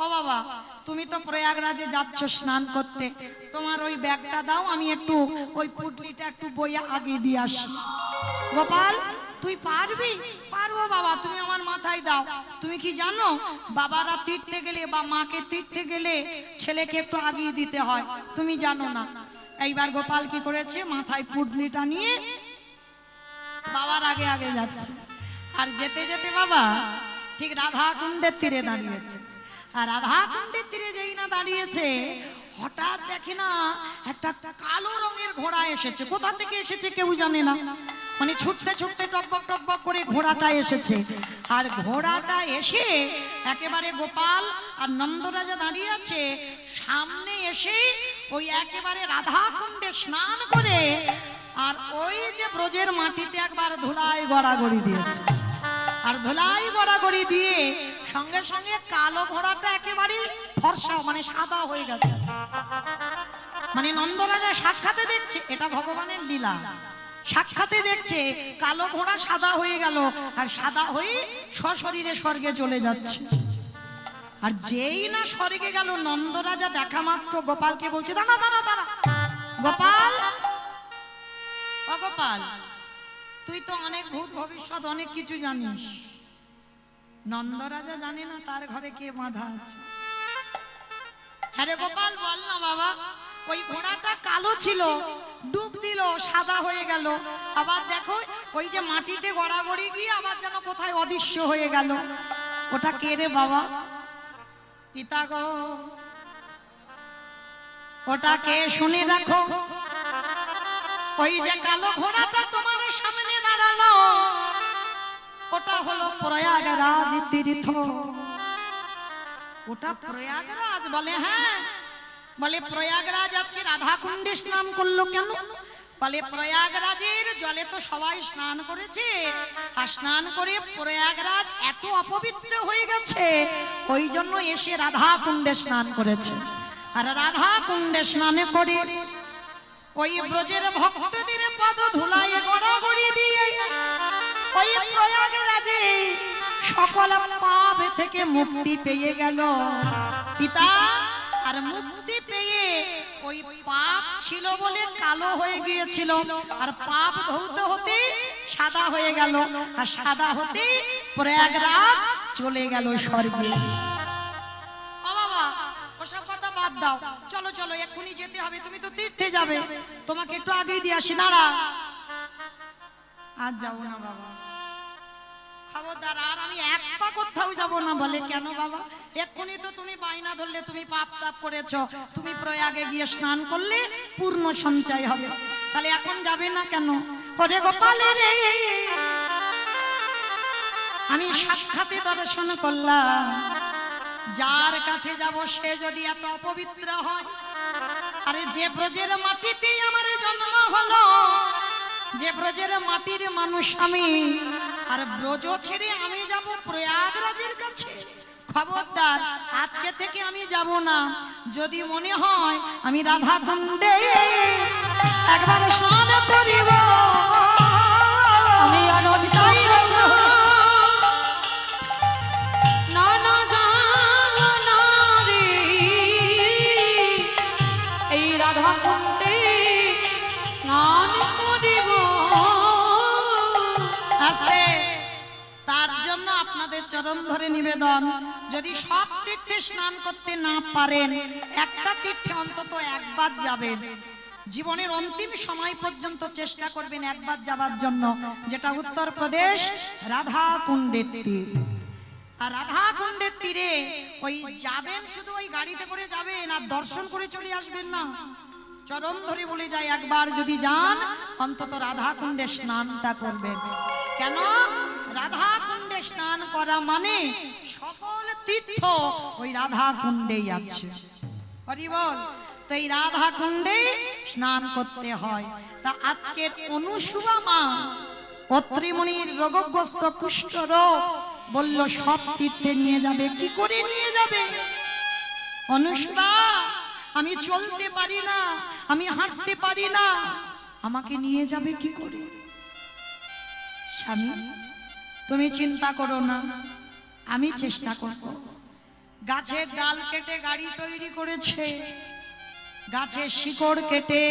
[SPEAKER 1] ও বাবা, তুমি তো প্রয়াগরাজে যাচ্ছ স্নান করতে, তোমার ওই ব্যাগটা দাও, আমি একটু ওই পুটলিটা একটু বইয়া আগিয়ে দিয়ে আসি। গোপাল, তুই পারবি? পারবো বাবা, তুমি আমার মাথায় দাও। তুমি কি জানো, বাবারা তীর্থে গেলে বা মাকে তীর্থে গেলে ছেলেকে একটু আগিয়ে দিতে হয়, তুমি জানো না। এইবার গোপাল কি করেছে, মাথায় পুটলিটা নিয়ে বাবার আগে আগে যাচ্ছে। আর যেতে যেতে বাবা ঠিক রাধা কুণ্ডের তীরে দাঁড়িয়েছে। আর রাধা কুণ্ডের তীরে যেই না দাঁড়িয়েছে, হঠাৎ দেখে না একটা কালো রঙের ঘোড়া এসেছে। কোথা থেকে এসেছে কেউ জানে না, মানে ছুটতে ছুটতে টকবক টকবক করে ঘোড়াটা এসেছে। আর ঘোড়াটা এসে একেবারে গোপাল আর নন্দরাজা দাঁড়িয়ে আছে সামনে এসে ওই একেবারে রাধা কুণ্ডে স্নান করে আর ওই যে ব্রজের মাটিতে একবার ধুলাই গড়াগড়ি দিয়েছে। আর ধুলাই গড়াগড়ি দিয়ে সঙ্গে সঙ্গে কালো ঘোড়াটা একেবারে ফর্সা, মানে সাদা হয়ে গেছে। মানে নন্দরাজা সাক্ষাতে দেখছে, এটা ভগবানের লীলা, সাক্ষাতে দেখছে কালো ঘোড়া সাদা হয়ে গেল, আর সাদা হয়ে সশরীরে স্বর্গে চলে যাচ্ছে। আর যেই না স্বর্গে গেল, নন্দরাজা দেখা মাত্র গোপালকে বলছে, দাঁড়া দাঁড়া দাঁড়া, গোপাল, ও গোপাল, তুই তো অনেক ভূত ভবিষ্যৎ অনেক কিছু জানিস। নন্দরাজা জানে না তার ঘরে কে বাঁধা আছে। হ্যাঁ রে গোপাল, বল না বাবা। ওই ঘোড়াটা কালো ছিল, ডুব দিল, সাদা হয়ে গেল, আবার দেখো ওই যে মাটিতে গড়াগড়ি গিয়ে আবার যেন কোথায় অদৃশ্য হয়ে গেল। ওটা কে রে বাবা? পিতা গো, ওটা কে শুনে রাখো। ওই যে কালো ঘোড়াটা তোমার সামনে দাঁড়ালো, ওটা হলো প্রয়াগরাজ তীর্থ। ওটা প্রয়াগরাজ? বলে হ্যাঁ। বলে, প্রয়াগরাজ আজকে রাধা কুণ্ডে স্নান করলো কেন? বলে, প্রয়াগরাজের জলে তো সবাই স্নান করেছে, আর স্নান করে প্রয়াগরাজ এত অপবিত্র হয়ে গেছে, ওই জন্য এসে রাধা কুণ্ডে স্নান করেছে। আর রাধা কুণ্ডে স্নানে করে ওই ব্রজের ভক্তদের পদ ধুলায় গড়াগড়ি দিয়ে ওই প্রয়াগরাজে সকল পাপ থেকে মুক্তি পেয়ে গেল পিতা। আর মুক্তি পেয়ে ওই পাপ ছিল বলে কালো হয়ে গিয়েছিল, আর পাপ ধৌত হতে সাদা হয়ে গেল, আর সাদা হতে প্রয়াগরাজ চলে গেল স্বর্গে। ও বাবা, ওসব কথা বাদ দাও, চলো চলো এক্ষুনি যেতে হবে, তুমি তো তীর্থে যাবে, তোমাকে একটু আগে দিয়ে আসি। দাঁড়া, আজ যাবো না বাবা, খবরদার, আর আমি এক পা কোথাও কোথাও যাব না। বলে কেন বাবা? এক্ষুনি তো তুমি বায়না ধরলে তুমি পাপ তাপ করেছো, তুমি প্রয়াগে গিয়ে স্নান করলে পূর্ণ সঞ্চয় হবে, তাহলে এখন যাবে না কেন? ওরে গোপাল রে, আমি সাক্ষাতে দর্শন করলাম, যার কাছে যাব সে যদি এত অপবিত্র হয়, আরে যে ব্রজের মাটিতে আমার জন্ম হলো, যে ব্রজের মাটির মানুষ আমি, আর ব্রজ ছেড়ে আমি যাব প্রয়াগরাজের কাছে, খবরদার আজকে থেকে আমি যাব না। যদি মনে হয় আমি রাধা কুণ্ডে একবার স্নান করিব,
[SPEAKER 2] আমি আনন্দ না না যাব না রে, এই রাধা কুণ্ডে স্নান করিব।
[SPEAKER 1] আস্তে, তার জন্য আপনাদের চরণ ধরে নিবেদন, যদি সব তীর্থে স্নান করতে না পারেন, একটা তীর্থে অন্তত একবার যাবেন। জীবনের অন্তিম সময় পর্যন্ত চেষ্টা করবেন একবার যাবার জন্য, যেটা উত্তরপ্রদেশ রাধা কুণ্ডের তীর। আর রাধা কুণ্ডের তীরে ওই যাবেন, শুধু ওই গাড়িতে করে যাবেন আর দর্শন করে চলে আসবেন না। চরণ ধরে বলে যায় একবার যদি যান অন্তত রাধা কুণ্ডে স্নানটা করবেন। কেন? রাধা কুণ্ডে স্নান করা মানে সকল তীর্থ ওই রাধা কুণ্ডেই আছে। হরি বল। তো এই রাধা কুণ্ডে স্নান করতে হয়। তা আজকের অনুসুয়া মা অত্রিমুনির রোগগ্রস্ত কুষ্ঠ রোগ বলল সব তীর্থে নিয়ে যাবে। কি করে নিয়ে যাবে? অনুসুয়া, আমি চলতে পারি না, আমি হাঁটতে পারি না, আমাকে নিয়ে যাবে কি করে? স্বামী তুমি চিন্তা করো না, আমি চেষ্টা করব। গাছের ডাল কেটে গাড়ি তৈরি করেছে, গাছের শিকড় কেটে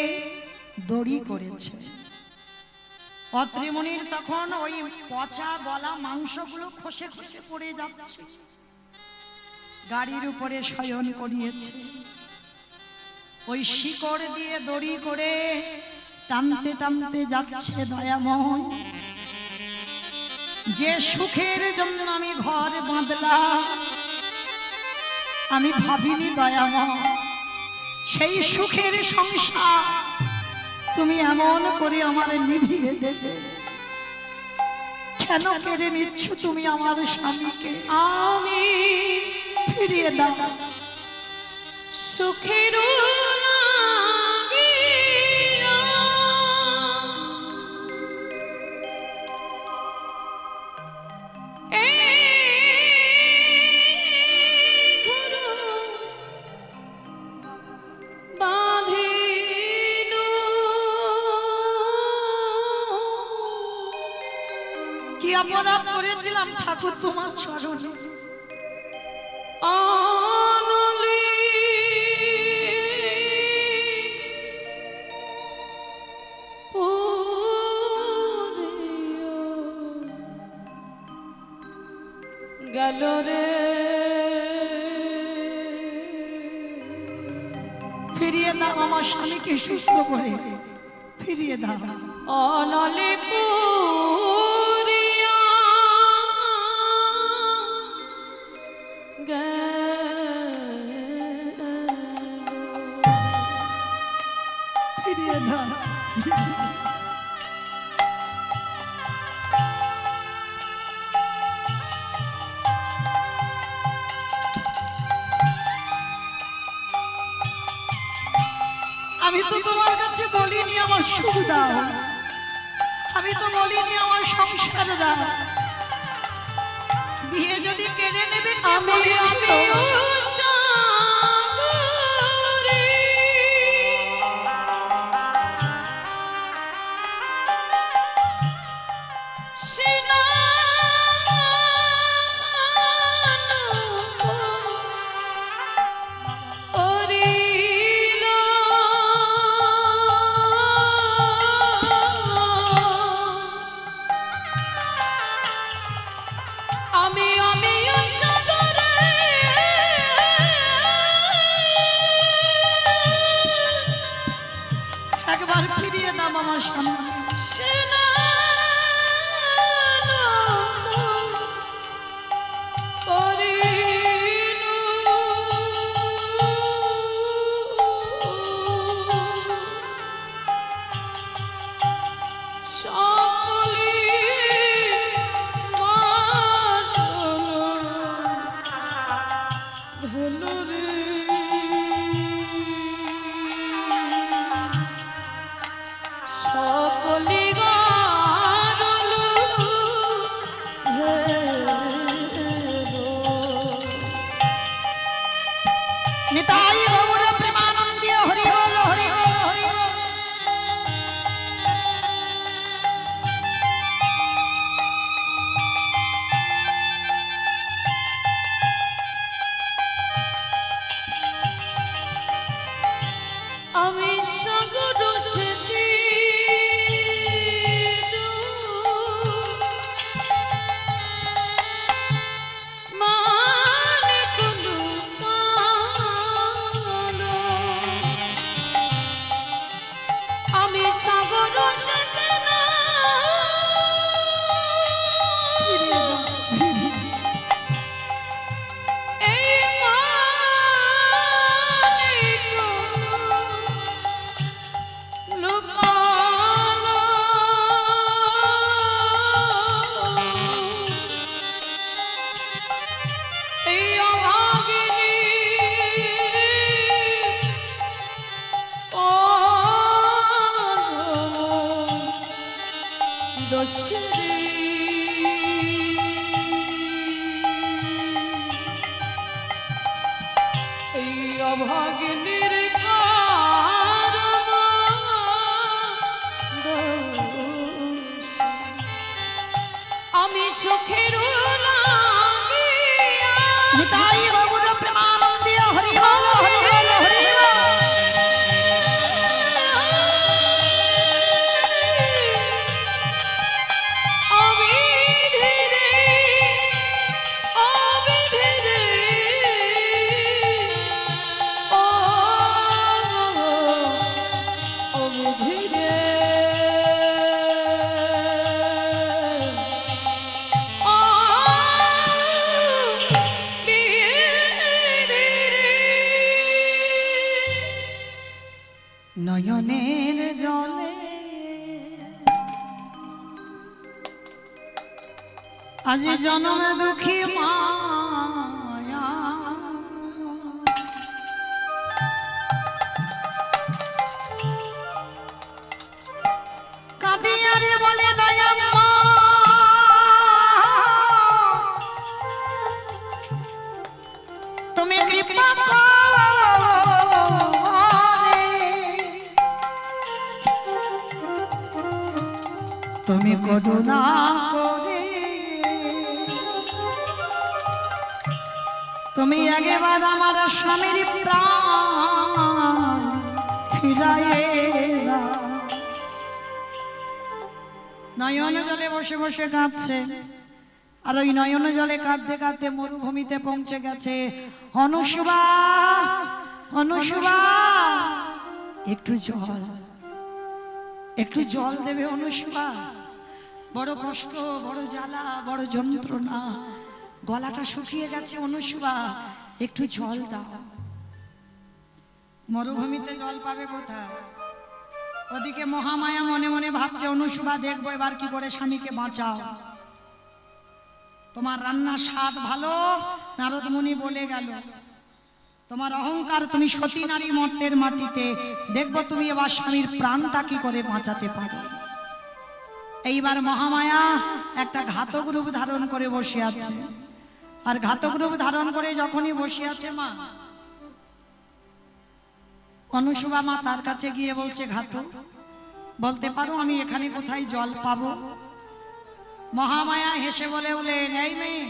[SPEAKER 1] দড়ি করেছে। অত্রিমুনির তখন ওই পচা গলা মাংসগুলো খসে খসে পড়ে যাচ্ছে, গাড়ির উপরে শয়ন করিয়েছে। ওই শিকড় দিয়ে দড়ি করে টানতে টানতে যাচ্ছে দয়াময়। যে সুখের জন্য আমি ঘর বাঁধলাম, আমি ভাবিনি দয়াময় সেই সুখের সংসার তুমি এমন করে আমার নিভিয়ে দেবে। কেন কেড়ে নিচ্ছ তুমি আমার স্বামীকে?
[SPEAKER 2] আমি
[SPEAKER 1] ফিরিয়ে দাও।
[SPEAKER 2] সুখের
[SPEAKER 1] কি অপরাধ করেছিলাম ঠাকুর তোমার চরণে?
[SPEAKER 2] আনলি গেল রে,
[SPEAKER 1] ফিরিয়ে দাও আমার স্বামীকে সুস্থ করে, ফিরিয়ে দাও।
[SPEAKER 2] অনলে
[SPEAKER 1] ফিরিয়ে দাও। আমি তো তোমার কাছে বলিনি আমার সুখ দাও, আমি তো বলিনি আমার সংসার দাও। বিয়ে যদি কেড়ে নেবে
[SPEAKER 2] আমি
[SPEAKER 1] একবার ফিরিয়ে দাও আমার স্বামী।
[SPEAKER 2] বসে এই অভাগিনীর আমি সুখের
[SPEAKER 1] নিতাই বাবুর প্রেমানন্দে হরি বল হরি বল হরি বল। নয়নের জলে আজ জনমে দুঃখী মায়া কাঁদিয়ারে বলে দয়াম্মা তুমি কৃপা তুমি করুণা করে তুমি আগেবার আমার স্বামীর প্রাণ ফিরাইয়ে দাও। নয়ন জলে বসে বসে কাঁদছে আর ওই নয়ন জলে কাঁদতে কাঁদতে মরুভূমিতে পৌঁছে গেছে। অনুসুবা অনুসুবা একটু জল, একটু জল দেবে অনুসুবা, বড় কষ্ট, বড় জ্বালা, বড় যন্ত্রণা, গলাটা শুকিয়ে গেছে অনুসুবা, একটু জল দাও। মরুভূমিতে জল পাবে কোথায়? ওদিকে মহামায়া মনে মনে ভাবছে অনুসুবা দেখবো এবার কি করে স্বামীকে বাঁচাও। তোমার রান্নার স্বাদ ভালো, নারদ মুনি বলে গেল তোমার অহংকার, তুমি সতী নারী মর্তের মাটিতে, দেখবো তুমি এবার স্বামীর প্রাণটা কি করে বাঁচাতে পারো। এইবার মহামায়া একটা ঘাতক রূপ ধারণ করে বসে আছে। আর ঘাতক রূপ ধারণ করে যখনই বসে আছে মা অনুসুবা মা তার কাছে গিয়ে বলছে ঘাতক বলতে পারো আমি এখানে কোথায় জল পাবো? মহামায়া হেসে বলে বলেন এই মেয়ে,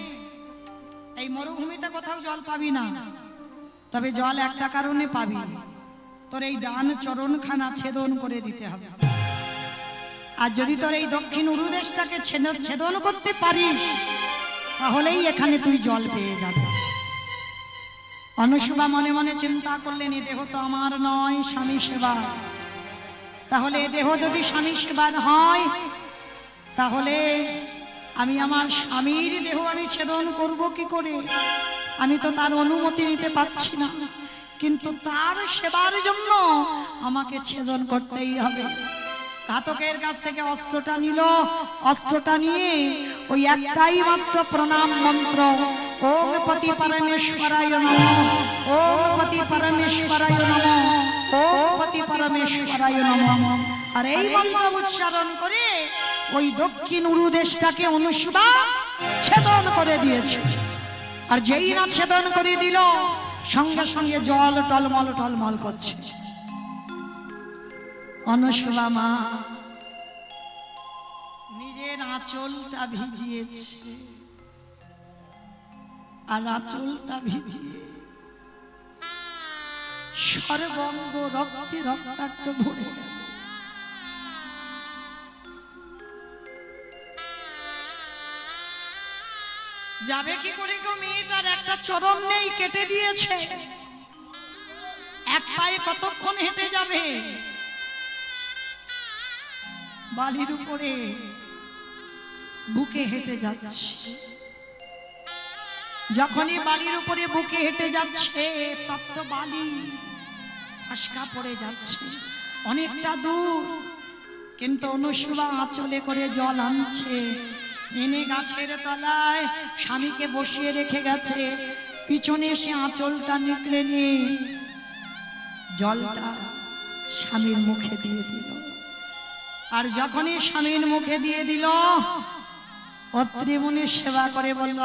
[SPEAKER 1] এই মরুভূমিতে কোথাও জল পাবি না, তবে জল একটা কারণে পাবি, তোর এই ডান চরণখানা ছেদন করে দিতে হবে। আর যদি তোর এই দক্ষিণ উরুদেশটাকে ছেদন করতে পারিস তাহলেই এখানে তুই জল পেয়ে যাবে। অনুসুবা মনে মনে চিন্তা করলেন এ দেহ তো আমার নয়, স্বামী সেবা। তাহলে এ দেহ যদি স্বামী সেবার হয় তাহলে আমি আমার স্বামীর দেহ আমি ছেদন করব কি করে? আমি তো তার অনুমতি নিতে পারছি না, কিন্তু তার সেবার জন্য আমাকে ছেদন করতেই হবে। ঘাতকের কাছ থেকে অস্ত্রটা নিল, অস্ত্রটা নিয়ে ওই একটাই মাত্র প্রণাম মন্ত্র, ওম পতি পরমেশ্বরায় নমঃ, ওম পতি পরমেশ্বরায় নমঃ, ওম পতি পরমেশ্বরায় নমঃ। আর এই মন্ত্র উচ্চারণ করে ওই দক্ষিণ উরুদেশটাকে অনুসুবা ছেদন করে দিয়েছে। আর যেই না ছেদন করে দিল সঙ্গে সঙ্গে জল টলমল টলমল করছে। অনুসুবা মা নিজের আঁচলটা ভিজিয়েছে, আর আঁচলটা ভিজিয়ে সর্বঙ্গ রক্তে রক্তাক্ত ভরে গেল। যাবে কি করে গো? মেয়েটার একটা চরণ নেই, কেটে দিয়েছে। এক পায়ে কতক্ষণ হেঁটে যাবে? বালির উপরে বুকে হেঁটে যাচ্ছে। যখনই বালির উপরে বুকে হেঁটে যাচ্ছে তপ্ত বালি আশকা পড়ে যাচ্ছে অনেকটা দূর, কিন্তু অনুসুবা আঁচলে করে জল আনছে, এনে গাছের তলায় স্বামীকে বসিয়ে রেখে গেছে। পিছনে এসে আঁচলটা নিকড়ে নিয়ে জলটা স্বামীর মুখে দিয়ে দিল। আর যখনই স্বামীর মুখে দিয়ে দিল, অত্রিমুনি সেবা করে বলল,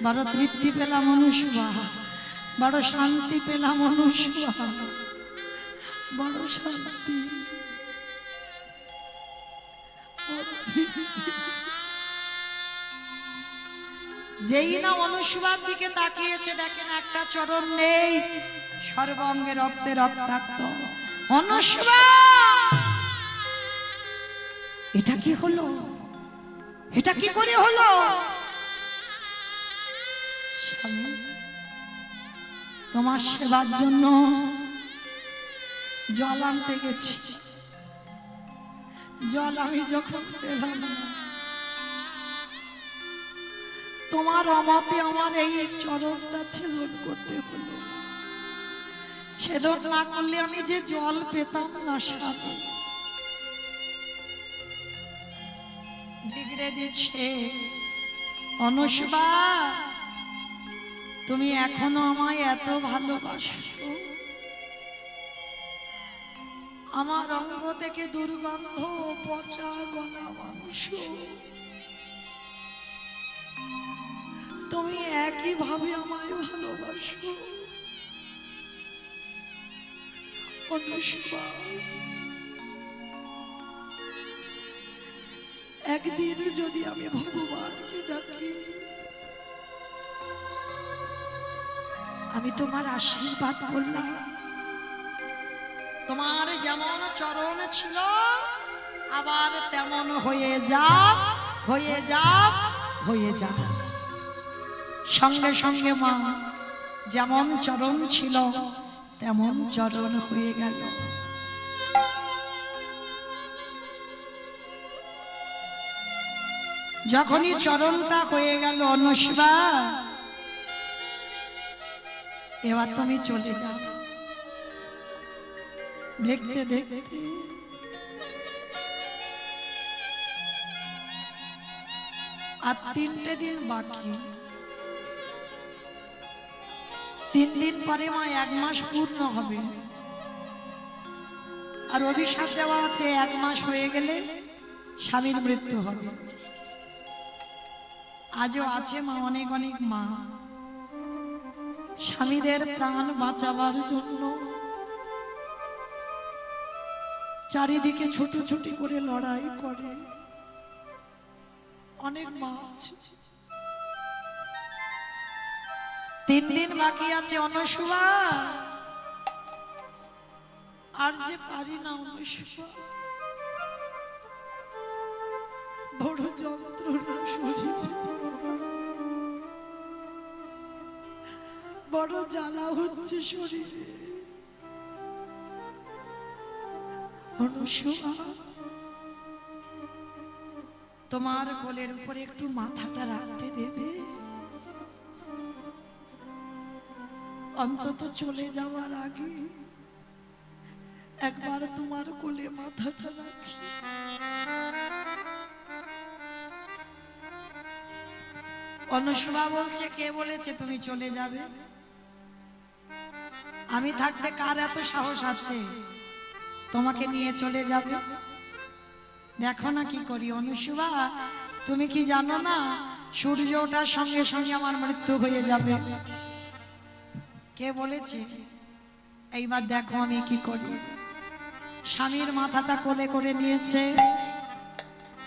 [SPEAKER 1] বড় তৃপ্তি পেলাম অনুসুয়া, বড় শান্তি পেলাম অনুসুয়া, বড় শান্তি। যেই না অনুসুয়ার দিকে তাকিয়েছে, দেখেন একটা চরণ নেই, সর্বাঙ্গে রক্তে রক্তাক্ত। অনুসুয়া, এটা কি হলো? এটা কি করে হলো? স্বামী, তোমার সেবার জন্য জল আনতে গেছি, জল আমি যখন পেলাম না, তোমার অমতে আমার এই চরণটা ছেদন করতে হলো। ছেদন না করলে আমি যে জল পেতাম না স্বামী। বিগড়ে দিচ্ছে অনুসুয়া, তুমি এখনো আমায় এত ভালোবাসো? আমার অঙ্গ থেকে দুর্গন্ধ, পচা গলা মাংস, তুমি একই ভাবে আমায় ভালোবাসো অনুসুয়া। একদিন যদি আমি ভগবানকে ডাকি, আমি তোমার আশীর্বাদ করলাম, তোমার যেমন চরণ ছিল আবার তেমন হয়ে যাও, হয়ে যাও, হয়ে যাও। সঙ্গে সঙ্গে মা যেমন চরণ ছিল তেমন চরণ হয়ে গেল। যখনই চরণটা হয়ে গেল, অনুসুয়া এবার তুমি চলে যাও। দেখতে দেখতে আর 3টে দিন বাকি। 3 দিন পরে মা 1 মাস পূর্ণ হবে। আর অভিশাপ দেওয়া আছে 1 মাস হয়ে গেলে স্বামীর মৃত্যু হবে। আজও আছে মা, অনেক অনেক মা স্বামীদের প্রাণ বাঁচাবার জন্য চারিদিকে ছুটোছুটি করে লড়াই করে। অনেক মা আছে। 3 দিন বাকি আছে অনুসুয়া, আর যে পারি না অনুসুয়া, বড় যন্ত্রণা শরীরে, বড় জ্বালা হচ্ছে শরীরে। অনুসুয়া, তোমার কোলের উপরে একটু মাথাটা রাখতে দেবে? অন্তত চলে যাওয়ার আগে একবার তোমার কোলে মাথাটা রাখি। অনুসুয়া বলছে, কে বলেছে তুমি চলে যাবে? আমি থাকতে কার এত সাহস আছে তোমাকে নিয়ে চলে যাবে? দেখো না কি করি। অনুসুয়া, তুমি কি জানো না সূর্য ওঠার সঙ্গে সঙ্গে আমার মৃত্যু হয়ে যাবে? কে বলেছে? এইবার দেখো আমি কি করি। স্বামীর মাথাটা কোলে করে নিয়েছে।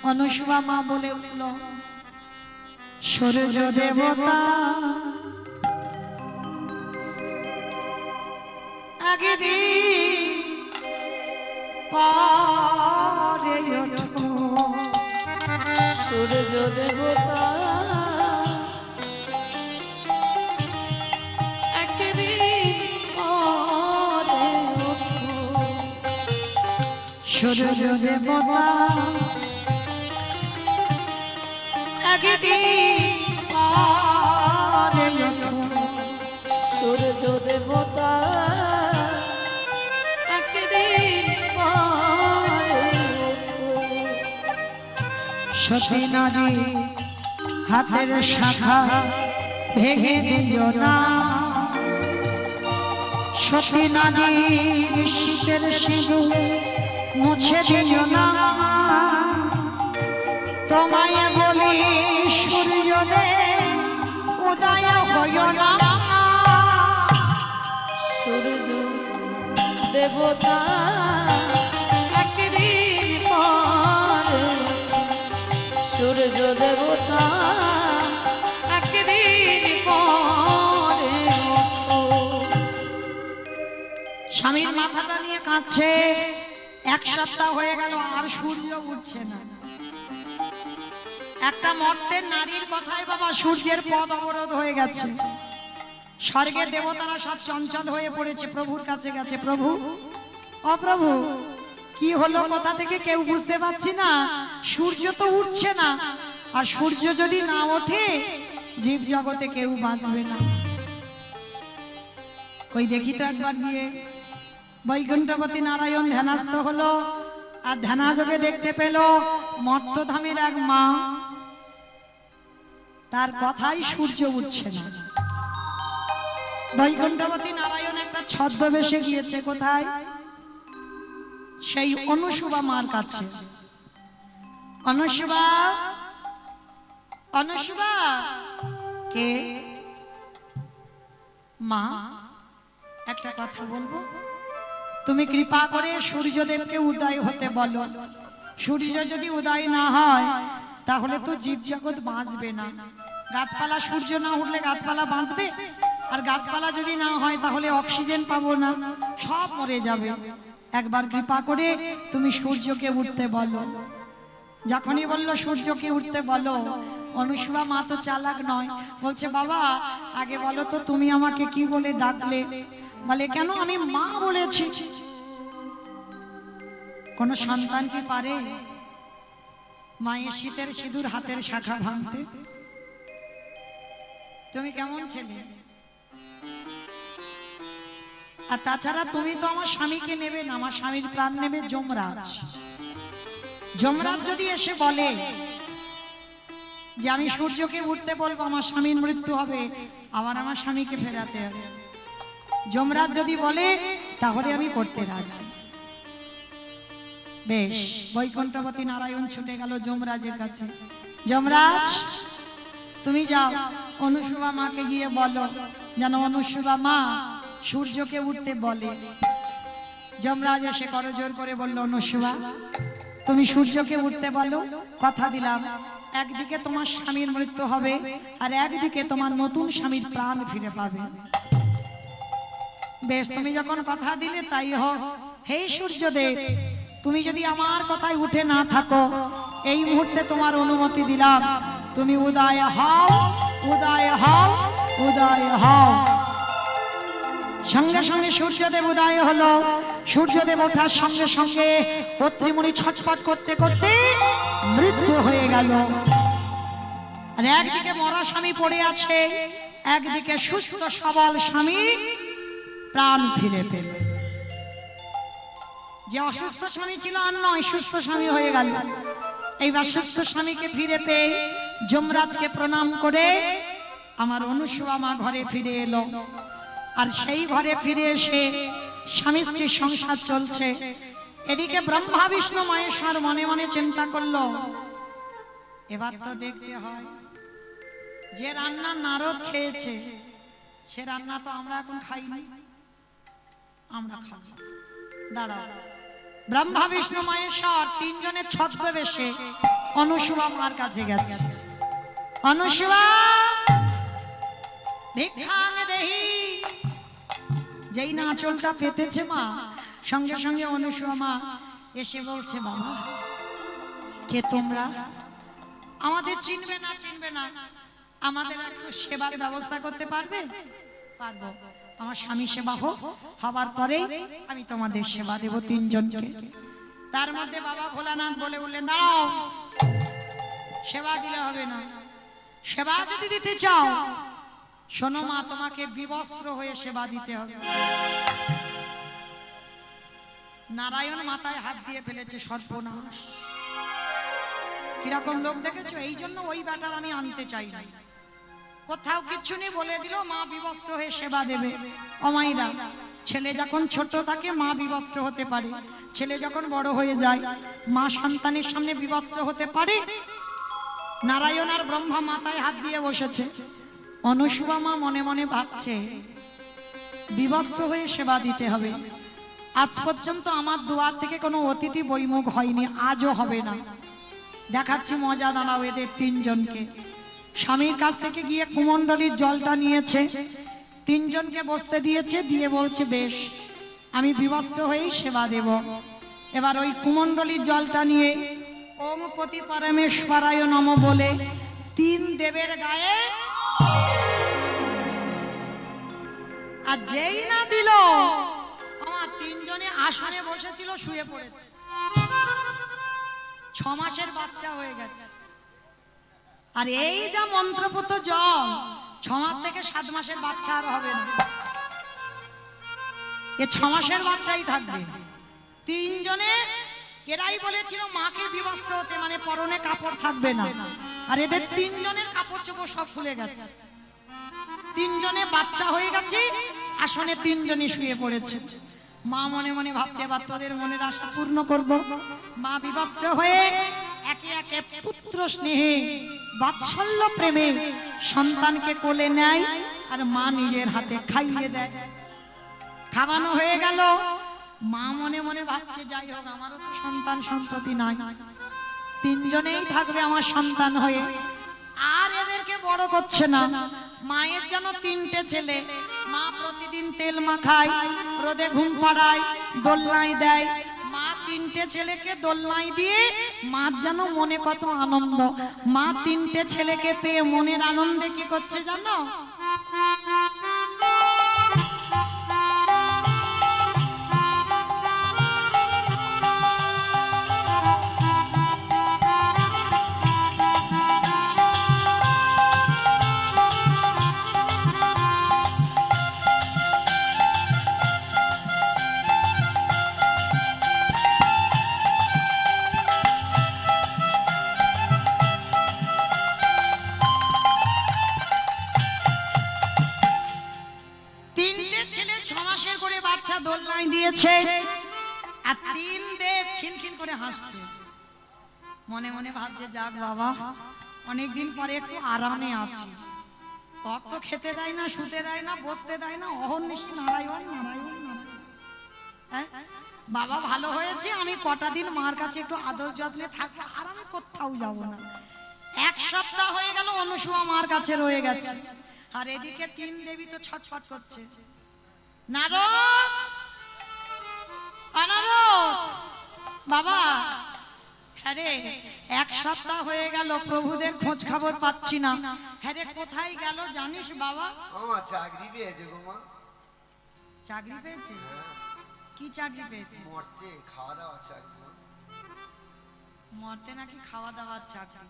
[SPEAKER 1] অনুসুয়া মা বলে উঠল, সূর্য দেবতা আগে দিন পরে ওঠো,
[SPEAKER 2] সূর্য দেবতা একদিন পরে ওঠো,
[SPEAKER 1] সূর্য দেবতা একদিন পরে ওঠো,
[SPEAKER 2] সূর্য দেবতা একদিন পরে ওঠো।
[SPEAKER 1] সতী নারী হাতের শাখা ভেঙে দিও না, সতী নারীর শীতের সিঁদুর মুছে দিও না তোমায় বলি সূর্যদেব উদয় হইও না
[SPEAKER 2] সূর্য দেবতা একদিন পরে সূর্য দেবতা একদিন পরে
[SPEAKER 1] স্বামীর মাথাটা নিয়ে কাঁদছে, এক সপ্তাহ হয়ে গেল আর সূর্য উঠছে না। একটা মর্তের নারীর কথায় বাবা সূর্যের পথ অবরোধ হয়ে গেছে। স্বর্গের দেবতারা সব চঞ্চল হয়ে পড়েছে, প্রভুর কাছে গেছে। প্রভু, ও প্রভু, কি হলো কোথা থেকে কেউ বুঝতে পারছি না, সূর্য তো উঠছে না, আর সূর্য যদি না ওঠে জীব জগতে কেউ বাঁচবে না। কই দেখি তো একবার গিয়ে। বৈকুণ্ঠপতি নারায়ণ ধ্যানস্থ হলো, আর ধ্যানাযোগে দেখতে পেল মর্তধামের এক মা, তার কথাই সূর্য উঠছে না। বৈকুণ্ঠপতি নারায়ণ একটা ছদ্মবেশে গিয়েছে কোথায়? সেই অনুসুবা মার কাছে। অনুসুবা, অনুসুবা কে? মা, একটা কথা বলবো, তুমি কৃপা করে সূর্যদেবকে উদয় হতে বলো। সূর্য যদি উদয় না হয় তাহলে তো জীব জগৎ বাঁচবে না। গাছপালা, সূর্য না উঠলে গাছপালা বাঁচবে, আর গাছপালা যদি না হয় তাহলে অক্সিজেন পাবো না, সব মরে যাবে। একবার কৃপা করে তুমি সূর্যকে উঠতে বলো। যখনই বললো সূর্যকে উঠতে বলো, অনুসুয়া মা তো চালাক নয়, বলছে বাবা আগে বলো তো তুমি আমাকে কি বলে ডাকলে? বলে কেন, আমি মা বলেছি। কোন সন্তান কি পারে মায়ের শীতের সিঁদুর হাতের শাখা ভাঙতে? তুমি কেমন ছেলে? আর তাছাড়া তুমি তো আমার স্বামীকে নেবে না, আমার স্বামীর প্রাণ নেবে যমরাজ। যমরাজ যদি এসে বলে যে আমি সূর্যকে উঠতে বলবো, আমার স্বামীর মৃত্যু হবে, আবার আমার স্বামীকে ফেরাতে হবে, যমরাজ যদি বলে তাহলে আমি করতে রাজি। বেশ, বৈকুণ্ঠপতি নারায়ণ ছুটে গেল যমরাজের কাছে। যমরাজ তুমি যাও, অনুসুবা মাকে গিয়ে বলো যেন অনুসুবা মা সূর্যকে উঠতে বলে। যমরাজ এসে করজোর করে বলল, অনুসুবা তুমি সূর্যকে উঠতে বলো, কথা দিলাম একদিকে তোমার স্বামীর মৃত্যু হবে, আর একদিকে তোমার নতুন স্বামীর প্রাণ ফিরে পাবে। বেশ, তুমি যখন কথা দিলে তাই হোক। হে সূর্যদেব, তুমি যদি আমার কথায় উঠে না থাকো, এই মুহূর্তে তোমার অনুমতি দিলাম, তুমি উদয় হও, উদয় হও, উদয় হও। সঙ্গে সঙ্গে সূর্যদেব উদয় হলো। সূর্যদেব ওঠার সঙ্গে সঙ্গে অত্রিমুনি ছটফট করতে করতে মৃত্যু হয়ে গেল। আর একদিকে মরা স্বামী পড়ে আছে, একদিকে সুস্থ সবল স্বামী প্রাণ ফিরে পেল। যে অসুস্থ স্বামী ছিল আর নয়, সুস্থ স্বামী হয়ে গেল। এইবার সুস্থ স্বামীকে ফিরে পেয়ে যমরাজকে প্রণাম করে আমার অনুসুয়া মা ঘরে ফিরে এলো। আর সেই ঘরে ফিরে এসে স্বামী স্ত্রীর সংসার চলছে। এদিকে ব্রহ্মা বিষ্ণু মহেশ্বর মনে মনে চিন্তা করলো, এবার তো দেখতে হয় যে রান্না নারদ খেয়েছে সে রান্না তো আমরা এখন খাইনি, আমরা খাবো। দাঁড়াও, ব্রহ্মা বিষ্ণু মহেশ্বর তিনজনের ছদ্মবেশে অনুসুয়া মার কাছে গেছে। অনুসুয়া ভিক্ষাং দেহি। যেই না আঁচলটা পেতেছে মা, সঙ্গে সঙ্গে অনুসুয়া মা এসে বলছে, বাবা কে তোমরা? আমাদের চিনবে না চিনবে না, আমাদের একটু সেবার ব্যবস্থা করতে পারবে? পারবো। আমার স্বামী সেবা হোক, হবার পরে আমি তোমাদের সেবা দেব তিনজনকে। তার মধ্যে বাবা ভোলানাথ বলে বললেন, দাঁড়াও, সেবা দিলে হবে না। সেবা যদি দিতে চাও শোনো মা, তোমাকে বিবস্ত্র হয়ে সেবা দিতে হবে। নারায়ণ মাথায় হাত দিয়ে ফেলেছে, সর্বনাশ। কিরকম লোক দেখেছো? এই জন্য ওই ব্যাটার আমি আনতে চাই না। কোথাও কিচ্ছু নেই, বলে দিল মা বিবস্ত্র হয়ে সেবা দেবে। অমাইরা, ছেলে যখন ছোট থাকে মা বিবস্ত্র হতে পারে, ছেলে যখন বড় হয়ে যায় মা সন্তানের সামনে বিবস্ত্র হতে পারে? নারায়ণ আর ব্রহ্মা মাথায় হাত দিয়ে বসেছে। অনুসুয়া মা মনে মনে ভাবছে বিবস্ত্র হয়ে সেবা দিতে হবে। আজ পর্যন্ত আমার দুয়ার থেকে কোনো অতিথি বৈমুখ হয়নি, আজও হবে না। দেখাচ্ছি মজা, দাঁড়াও এদের তিনজনকে। স্বামীর কাছ থেকে গিয়ে কুমণ্ডলীর জলটা নিয়েছে, তিনজনকে বসতে দিয়েছে, দিয়ে বলছে বেশ আমি বিবস্ত্র হয়েই সেবা দেব। এবার ওই কুমণ্ডলীর জলটা নিয়ে ওম পতি পরমেশ্বরায় নম বলে তিন দেবের গায়ে, আর যেই না দিল আমার তিনজনে আসনে বসেছিল শুয়ে পড়েছে। 6 মাসের বাচ্চা হয়ে গেছে। আর এই যা মন্ত্রপুত জল, 6 মাস থেকে 7 মাসের বাচ্চা আর হবে না, এ 6 মাসের বাচ্চাই থাকবে। তিনজনে এরাই বলেছিল মাকে বিবস্ত্র হতে, মানে পরনে কাপড় থাকবে না। আর এদের তিনজনের কাপড় চোপড় সব খুলে গেছে। তিনজনে বাচ্চা হয়ে গেছে, আসনে তিনজনে শুয়ে পড়েছে। মা মনে মনে ভাবছে এবার তোদের মনের আশা পূর্ণ করব। মা বিবস্ত্র হয়ে একে একে পুত্র স্নেহে বাৎসল্য প্রেমে সন্তানকে কোলে নেয়, আর মা নিজের হাতে খাইয়ে দেয়। খাওয়ানো হয়ে গেল, মা মনে মনে ভাবছে যাই হোক আমারও তো সন্তান সন্ততি নাই, তিনজনেই থাকবে আমার সন্তান হয়ে। আর এদেরকে বড় করছে না। মায়ের যেন 3টে ছেলে, মা প্রতিদিন তেল মাখায়, রোদে ঘুম পাড়ায়, দোলনায় দেয়। মা 3টে ছেলেকে দোলনায় দিয়ে মার যেন মনে কত আনন্দ। মা 3টে ছেলেকে পেয়ে মনের আনন্দে কি করছে জানো? দোলনায় দিয়েছে, আর 3 দেব খিলখিল করে হাসছে। মনে মনে ভাবছে যাক বাবা, অনেকদিন পরে একটু আরামে আছি। তো খেতে দেয় না, শুতে দেয় না, বসতে দেয় না, অহর্নিশি নারায়ণ নারায়ণ নারায়ণ। হ্যাঁ বাবা ভালো হয়েছে, আমি কটা দিন মার কাছে একটু আদর যত্নে থাকবো, আর আমি কোথাও যাব না। 1 সপ্তাহ হয়ে গেল অনুসুয়া মার কাছে রয়ে গেছে। আর এদিকে 3 দেবী তো ছটফট করছে। নারদ, অনারদ বাবা, হ্যাঁ রে 1 সপ্তাহ হয়ে গেল প্রভুদের খোঁজ খবর পাচ্ছি না। হ্যাঁ রে কোথায় গেল জানিস বাবা?
[SPEAKER 4] আমার চাকরি পেয়েছে গো মা।
[SPEAKER 1] চাকরি পেয়েছে? কি চাকরি পেয়েছে?
[SPEAKER 4] মরতে খাওয়া দাওয়ার চাকরি।
[SPEAKER 1] মরতে নাকি খাওয়া দাওয়ার চাকরি?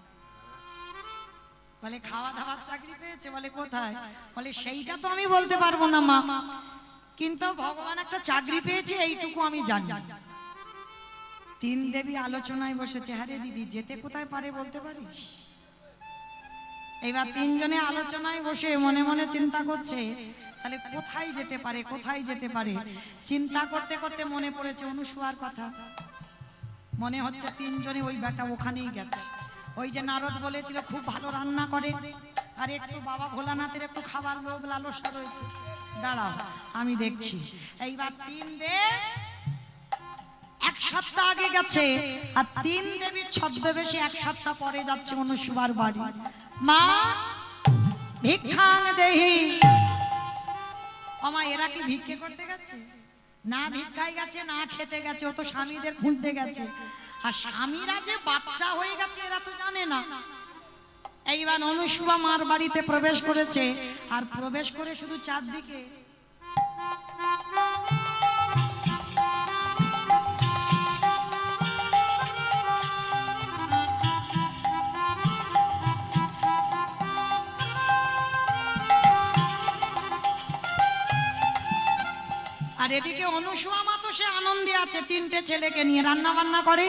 [SPEAKER 1] বলে খাওয়া দাওয়ার চাকরি পেয়েছে, বলে কোথায়? বলে সেইটা তো আমি বলতে পারবো না মা, কিন্তু ভগবান একটা চাকরি পেয়েছে এইটুকু আমি জানি। 3 দেবী আলোচনায় বসেছে। হ্যাঁ রে দিদি, যেতে কোথায় পারে বলতে পারিস? এবার 3 জনে আলোচনায় বসে মনে মনে চিন্তা করছে তাহলে কোথায় যেতে পারে, কোথায় যেতে পারে। চিন্তা করতে করতে মনে পড়েছে অনুসুয়ার কথা। মনে হচ্ছে 3 জনে ওই বেটা ওখানেই গেছে। ওই যে নারদ বলেছিল খুব ভালো রান্না করে, আর একটু বাবা ভোলানাথের একটু খাবার লোভ লালসা রয়েছে। দাঁড়াও আমি দেখছি। এইবার 3 দেব 1 সপ্তাহ আগে গেছে, আর 3 দেবীর ছদ্মবেশে 1 সপ্তাহ পরে যাচ্ছে অনুসুয়ার বাড়ি। মা ভিক্ষাং দেহি। আমা এরা কি ভিক্ষে করতে গেছে? না ভিক্ষায় গেছে, না খেতে গেছে, ও তো স্বামীদের খুঁজতে গেছে। আর স্বামীরা যে বাচ্চা হয়ে গেছে এরা তো জানে না। এইবার অনুসুয়া মার বাড়িতে প্রবেশ করেছে, আর প্রবেশ করে শুধু চারদিকে আর এদিকে অনুসুয়া মা তো সে আনন্দে আছে। 3টে ছেলেকে নিয়ে রান্না বান্না করে,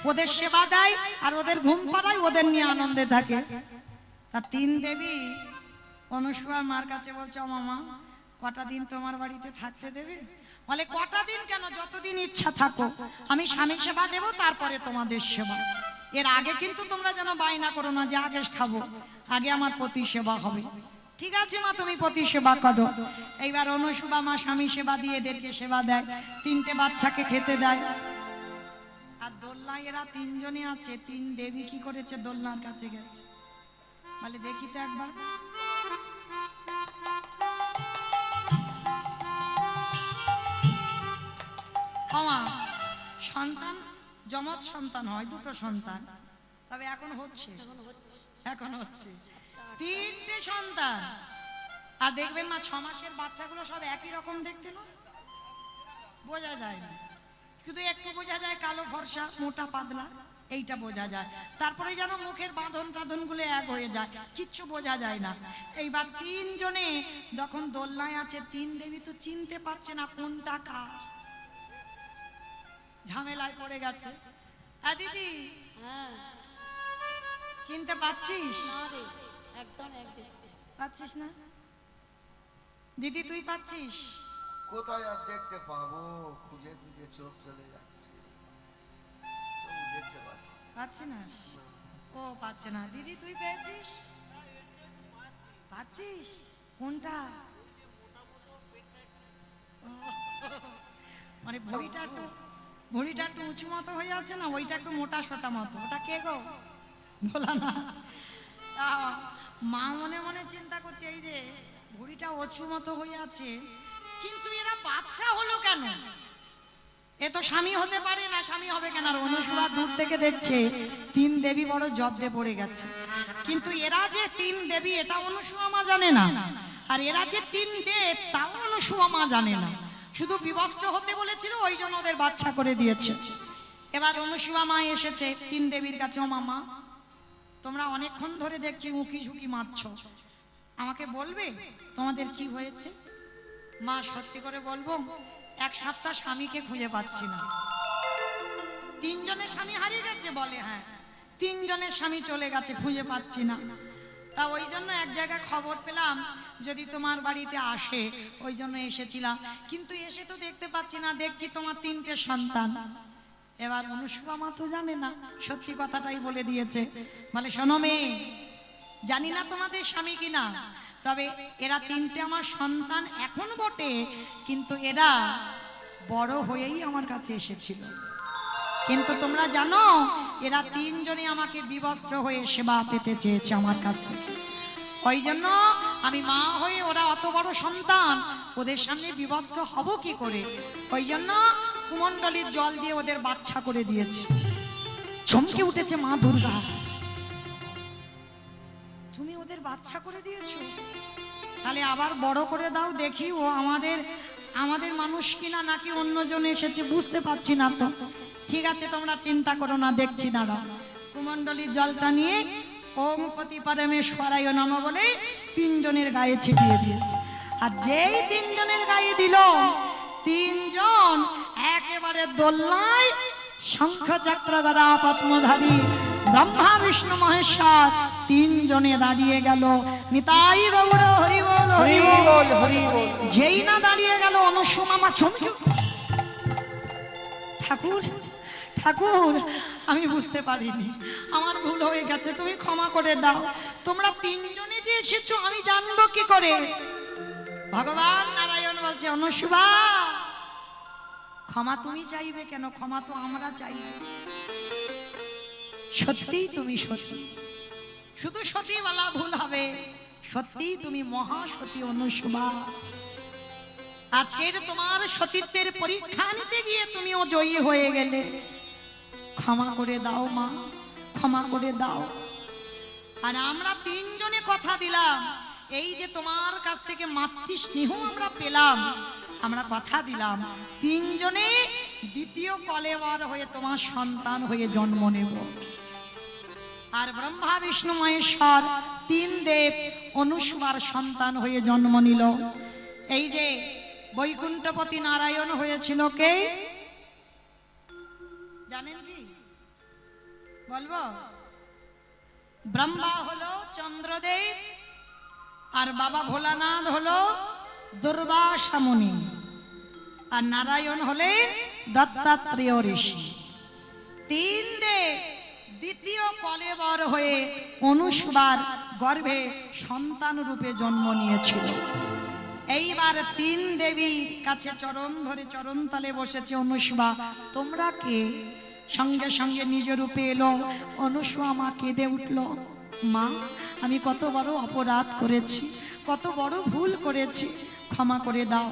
[SPEAKER 1] ওদের সেবা দেয়, আর ওদের ঘুম পাড়ায়, ওদের নিয়ে আনন্দে থাকে। তা 3 দেবী অনুসূয়া মার কাছে বলছে, ও মামা কটা দিন তোমার বাড়িতে থাকতে দেবে? বলে কটা দিন কেন, যতদিন ইচ্ছা থাকো, আমি স্বামী সেবা দেব, তারপরে তোমাদের সেবা। এর আগে কিন্তু তোমরা যেন বায়না করো না যে আগে খাবো, আগে আমার পতি সেবা হবে। ঠিক আছে মা, তুমি পতি সেবা করো। এইবার অনুসূয়া মা স্বামী সেবা দিয়ে এদেরকে সেবা দেয়, 3টে বাচ্চাকে খেতে দেয়। আর দোলনায় এরা 3 জনে আছে, 3 দেবী কি করেছে, দোলনার কাছে গেছে। বলে দেখি তো একবার। আমা সন্তান যমজ সন্তান হয়, 2টো সন্তান, তবে এখন হচ্ছে 3টে সন্তান। আর দেখবেন মা 6 মাসের বাচ্চাগুলো সব একই রকম দেখতে না, বোঝা যায় না, শুধু একটু বোঝা যায় কালো ফর্সা মোটা পাতলা, এইটা বোঝা যায়। তারপরে যেন মুখের বাঁধন গুলো এক হয়ে যায়, কিচ্ছু বোঝা যায় না। এইবার 3 জনে যখন দোলনায় আছে, 3 দেবী তো চিনতে পারছে না কোনটা কার, ঝামেলায় পড়ে গেছে। দিদি চিনতে পাচ্ছিস?
[SPEAKER 2] একদম এক দেখতে
[SPEAKER 1] পাচ্ছিস না? দিদি তুই পাচ্ছিস?
[SPEAKER 4] কোথায় আর দেখতে পাবো, খুঁজে খুঁজে চোখ চলে যাচ্ছে, তবু দেখতে পাচ্ছি।
[SPEAKER 1] পাচ্ছি না? ও পাচ্ছে না। দিদি তুই পেয়েছিস? পাচ্ছিস? কোনটা? ও, মানে ভুঁড়িটা একটু উঁচু মতো হয়ে আছে না, ওইটা একটু মোটা সোটা মতো। ওটা কে গো? বলা না। তা মা মনে মনে চিন্তা করছে, এই যে ভুঁড়িটা উঁচু মতো হয়ে আছে, কিন্তু এরা বাচ্চা হলো কেন? এ তো স্বামী হতে পারে না, স্বামী হবে কেন? আর অনুসূয়া দূর থেকে দেখছে 3 দেবী বড় জব্দে পড়ে গেছে, কিন্তু এরা যে 3 দেবী এটা অনুসূয়া মা জানে না। আর এরা যে 3 দেব তাও অনুসূয়া মা জানে না, শুধু বিবস্ত্র হতে বলেছিল, ওই জন্য ওদের বাচ্চা করে দিয়েছে। এবার অনুসূয়া মা এসেছে 3 দেবীর কাছে, ও মামা তোমরা অনেকক্ষণ ধরে দেখছি উঁকি ঝুঁকি মারছো, আমাকে বলবে তোমাদের কি হয়েছে? মা সত্যি করে বলবো, 1 সপ্তাহ স্বামীকে খুঁজে পাচ্ছি না। 3 জনের স্বামী হারিয়ে গেছে? বলে হ্যাঁ, 3 জনের স্বামী চলে গেছে, খুঁজে পাচ্ছি না। তা ওই জন্য এক জায়গায় খবর পেলাম যদি তোমার বাড়িতে আসে, ওই জন্য এসেছিলাম, কিন্তু এসে তো দেখতে পাচ্ছি না, দেখছি তোমার 3টে সন্তান। এবার অনুসূয়া মা তো জানে না, সত্যি কথাটাই বলে দিয়েছে। বলে শোনো মেয়ে, জানি না তোমাদের স্বামী কিনা, তবে এরা 3টে আমার সন্তান এখন বটে, কিন্তু এরা বড় হয়েই আমার কাছে এসেছিল। কিন্তু তোমরা জানো এরা 3 জনে আমাকে বিবস্ত্র হয়ে সেবা পেতে চেয়েছে আমার কাছে, ওই জন্য আমি মা হয়ে, ওরা অত বড় সন্তান, ওদের সামনে বিবস্ত্র হব কি করে, ওই জন্য কুমণ্ডলীর জল দিয়ে ওদের বাচ্চা করে দিয়েছি। চমকে উঠেছে মা দুর্গা, তুমি ওদের বাচ্চা করে দিয়েছো? তাহলে আবার বড় করে দাও দেখি, ও আমাদের মানুষ কিনা নাকি অন্যজন এসেছে, বুঝতে পারছি না তো। ঠিক আছে তোমরা চিন্তা করো না, দেখছি দাঁড়া। কুমণ্ডলীর জলটা নিয়ে ওম পতি পরমেশ্বরায় নমঃ বলে 3 জনের গায়ে ছিটিয়ে দিয়েছে। আর যেই 3 জনের গায়ে দিল, 3 জন একেবারে দোলনায় শঙ্খ চক্র গদা পদ্মধারী ব্রহ্মা বিষ্ণু মহেশ্বর 3 জনে দাঁড়িয়ে গেল। নিতাই গৌর হরি বল হরি বল হরি বল। যেই না দাঁড়িয়ে গেল, অনুসূয়া মা চমকে, ঠাকুর ঠাকুর আমি বুঝতে পারিনি, আমার ভুল হয়ে গেছে, তুমি ক্ষমা করে দাও। তোমরা 3 জনে যে এসেছো আমি জানবো কি করে? ভগবান নারায়ণ বলছে, অনুসূয়া ক্ষমা তুমি চাইবে কেন, ক্ষমা তো আমরা চাই। সত্যি তুমি সতী, শুধু সতী বলা ভুল হবে, সত্যি তুমি মহাসতী অনুসূয়া। আজকের তোমার সতীত্বের পরীক্ষা নিতে গিয়ে তুমিও জয়ী হয়ে গেলে, ক্ষমা করে দাও মা, ক্ষমা করে দাও। আর আমরা 3 জনে কথা দিলাম, এই যে তোমার কাছ থেকে মাতৃ স্নেহ আমরা পেলাম, আমরা কথা দিলাম 3 জনে দ্বিতীয় কলেবর হয়ে তোমার সন্তান হয়ে জন্ম নেব। আর ব্রহ্মা বিষ্ণু মহেশ্বর 3 দেব অনুসূয়ার সন্তান হয়ে জন্ম নিল। এই যে বৈকুণ্ঠপতি নারায়ণ হয়েছিল কে জানেন কি? বলবো, ব্রহ্মা হলো চন্দ্রদেব, আর বাবা ভোলানাথ হলো দুর্বাসা মুনি, আর নারায়ণ হলেন দত্তাত্রেয় ঋষি। তিন দেব দ্বিতীয় কলেবর হয়ে অনুসুবার গর্ভে সন্তান রূপে জন্ম নিয়েছিল। এইবার তিন দেবীর কাছে চরণ ধরে চরণ তলে বসেছে অনুসুবা, তোমরা কে? সঙ্গে সঙ্গে নিজ রূপে এলো অনুসুয়া। মা কেঁদে উঠল, মা আমি কত বড় অপরাধ করেছি, কত বড় ভুল করেছি, ক্ষমা করে দাও।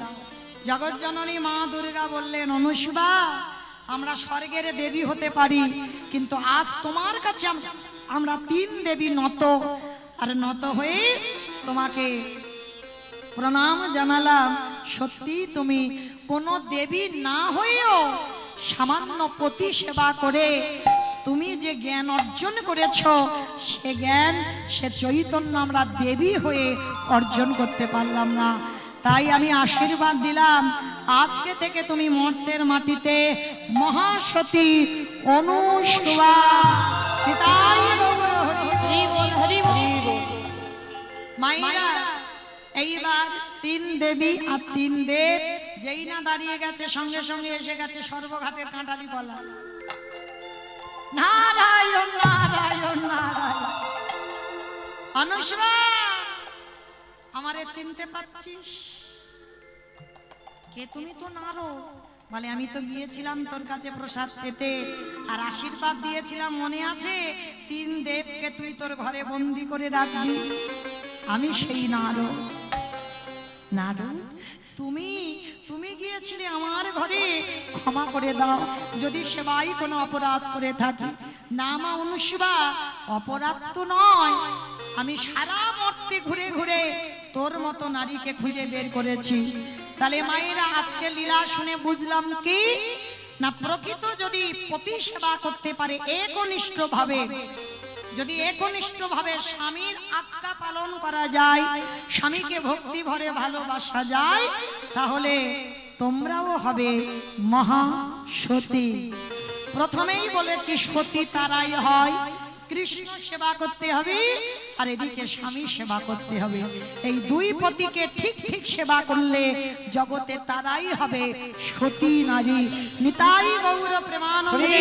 [SPEAKER 1] জগৎজননী মা দুর্গা বললেন, অনুসুবা আমরা স্বর্গের দেবী হতে পারি, কিন্তু আজ তোমার কাছে আমরা তিন দেবী নত, আর নত হয়ে তোমাকে প্রণাম জানালাম। সত্যি তুমি কোনো দেবী না হয়েও সামান্য পতি সেবা করে তুমি যে জ্ঞান অর্জন করেছ, সে জ্ঞান সে চৈতন্য আমরা দেবী হয়ে অর্জন করতে পারলাম না। তাই আমি আশীর্বাদ দিলাম, আজকে থেকে তুমি মর্তের মাটিতে মহাসতী অনুসুয়া। পিতাই গৌর হরি
[SPEAKER 2] হরি বল, হরি বল।
[SPEAKER 1] মায়েরা এইবার তিন দেবী আর তিন দেব যেই না দাঁড়িয়ে গেছে, সঙ্গে সঙ্গে এসে গেছে সর্বঘাটের কাঁটালি বলা, নারায়ণ নারায়ণ নারায়ণ। অনুসুয়া আমারে চিনতে পারছিস? কে তুমি? তো নারো বলে, আমি তো গিয়েছিলাম তোর কাছে প্রসাদ পেতে আর আশীর্বাদ দিয়েছিলাম, মনে আছে? তিন দেবকে তুই তোর ঘরে বন্দি করে রাখবি। আমি সেই নারো। নারো তুমি তুমি গিয়েছিলে আমার ঘরে, ক্ষমা করে দাও যদি সেবাই কোনো অপরাধ করে থাকি। না মা অনুসুবা, অপরাধ তো নয়, আমি সারা মর্তে ঘুরে ঘুরে তোর মতো নারীকে খুঁজে বের করেছি। তাহলে মায়েরা আজকে লীলা শুনে বুঝলাম কি না, প্রকৃত যদি পতি সেবা করতে পারে একনিষ্ঠ ভাবে, যদি একনিষ্ঠ ভাবে স্বামীর আজ্ঞা পালন করা যায়, স্বামীকে ভক্তি ভরে ভালোবাসা যায়, তাহলে তোমরাও হবে মহাসতী। প্রথমেই বলেছি সতী তারাই হয়, কৃষ্ণ সেবা করতে হবে আর এদিকে স্বামী সেবা করতে হবে। এই দুই পতিকে ঠিক ঠিক সেবা করলে জগতে তারাই হবে সতী নারী। নিতাই গৌর প্রেমানন্দে।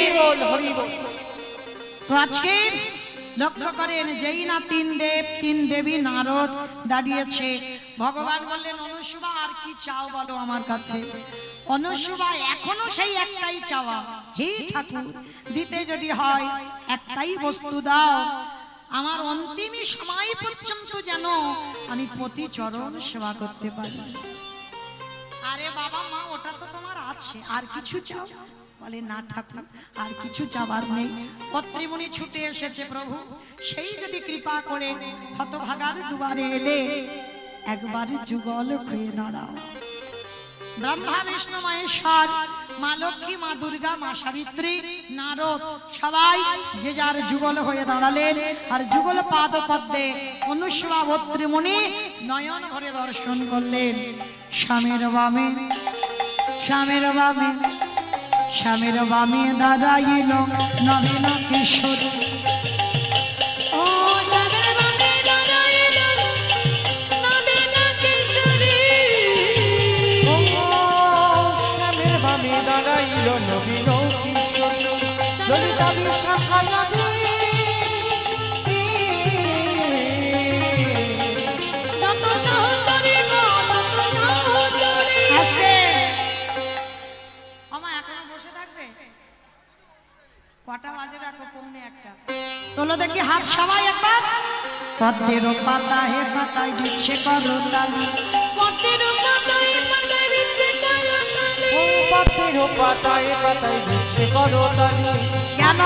[SPEAKER 1] তো আজকে লক্ষ্য করেন, যেই না তিন দেব তিন দেবী নারদ দাঁড়িয়েছে, ভগবান বললেন, অনুসুবা আর কি চাও বলো আমার কাছে? অনুসুবা এখনো সেই একটাই চাওয়া, হে ঠাকুর দিতে যদি হয় একটাই বস্তু দাও, আমার অন্তিম সময় পর্যন্ত যেন আমি পতি চরণ সেবা করতে পারি। আরে বাবা মা ওটা তো তোমার আছে, আর কিছু চাও? বলে না ঠাকুর আর কিছু চাবার নেই। পত্রিমুনি ছুটে এসেছে, প্রভু সেই যদি কৃপা করে হতভাগার দুয়ারে এলে একবার যুগল খুঁয়ে দাঁড়াও। ব্রহ্মা বিষ্ণু মহেশ্বর, মা লক্ষ্মী, মা দুর্গা, মা সাবিত্রী, নারদ সবাই যে যার যুগল হয়ে দাঁড়ালেন, আর যুগল পাদ পদ্মে অনুসুয়া পত্রিমুনি নয়ন ভরে দর্শন করলেন। স্বামীর বামে স্বামীর বামে স্বামীর বামে দাঁড়াইল নবীন কিশোর।
[SPEAKER 2] ও স্বামীর বামে দাঁড়াইল নবীন কিশোরী।
[SPEAKER 3] ও স্বামীর বামে দাঁড়াইল নবীন কিশোর। ললিতা বিশাখা নদী
[SPEAKER 2] তত সহচরী গো, তত সহচরী।
[SPEAKER 1] আমা এখনো বসে থাকবে? কটা বাজে দেখো, পৌনে একটা। তোলো দেখি হাত সবাই একবার। পদ্মের পাতা হে পাতায় দিচ্ছে করতালি,
[SPEAKER 2] পদ্মের পাতায় পাতায় দিচ্ছে করতালি।
[SPEAKER 3] ও পদ্মের পাতায় পাতায় দিচ্ছে করতালি।
[SPEAKER 1] জ্ঞান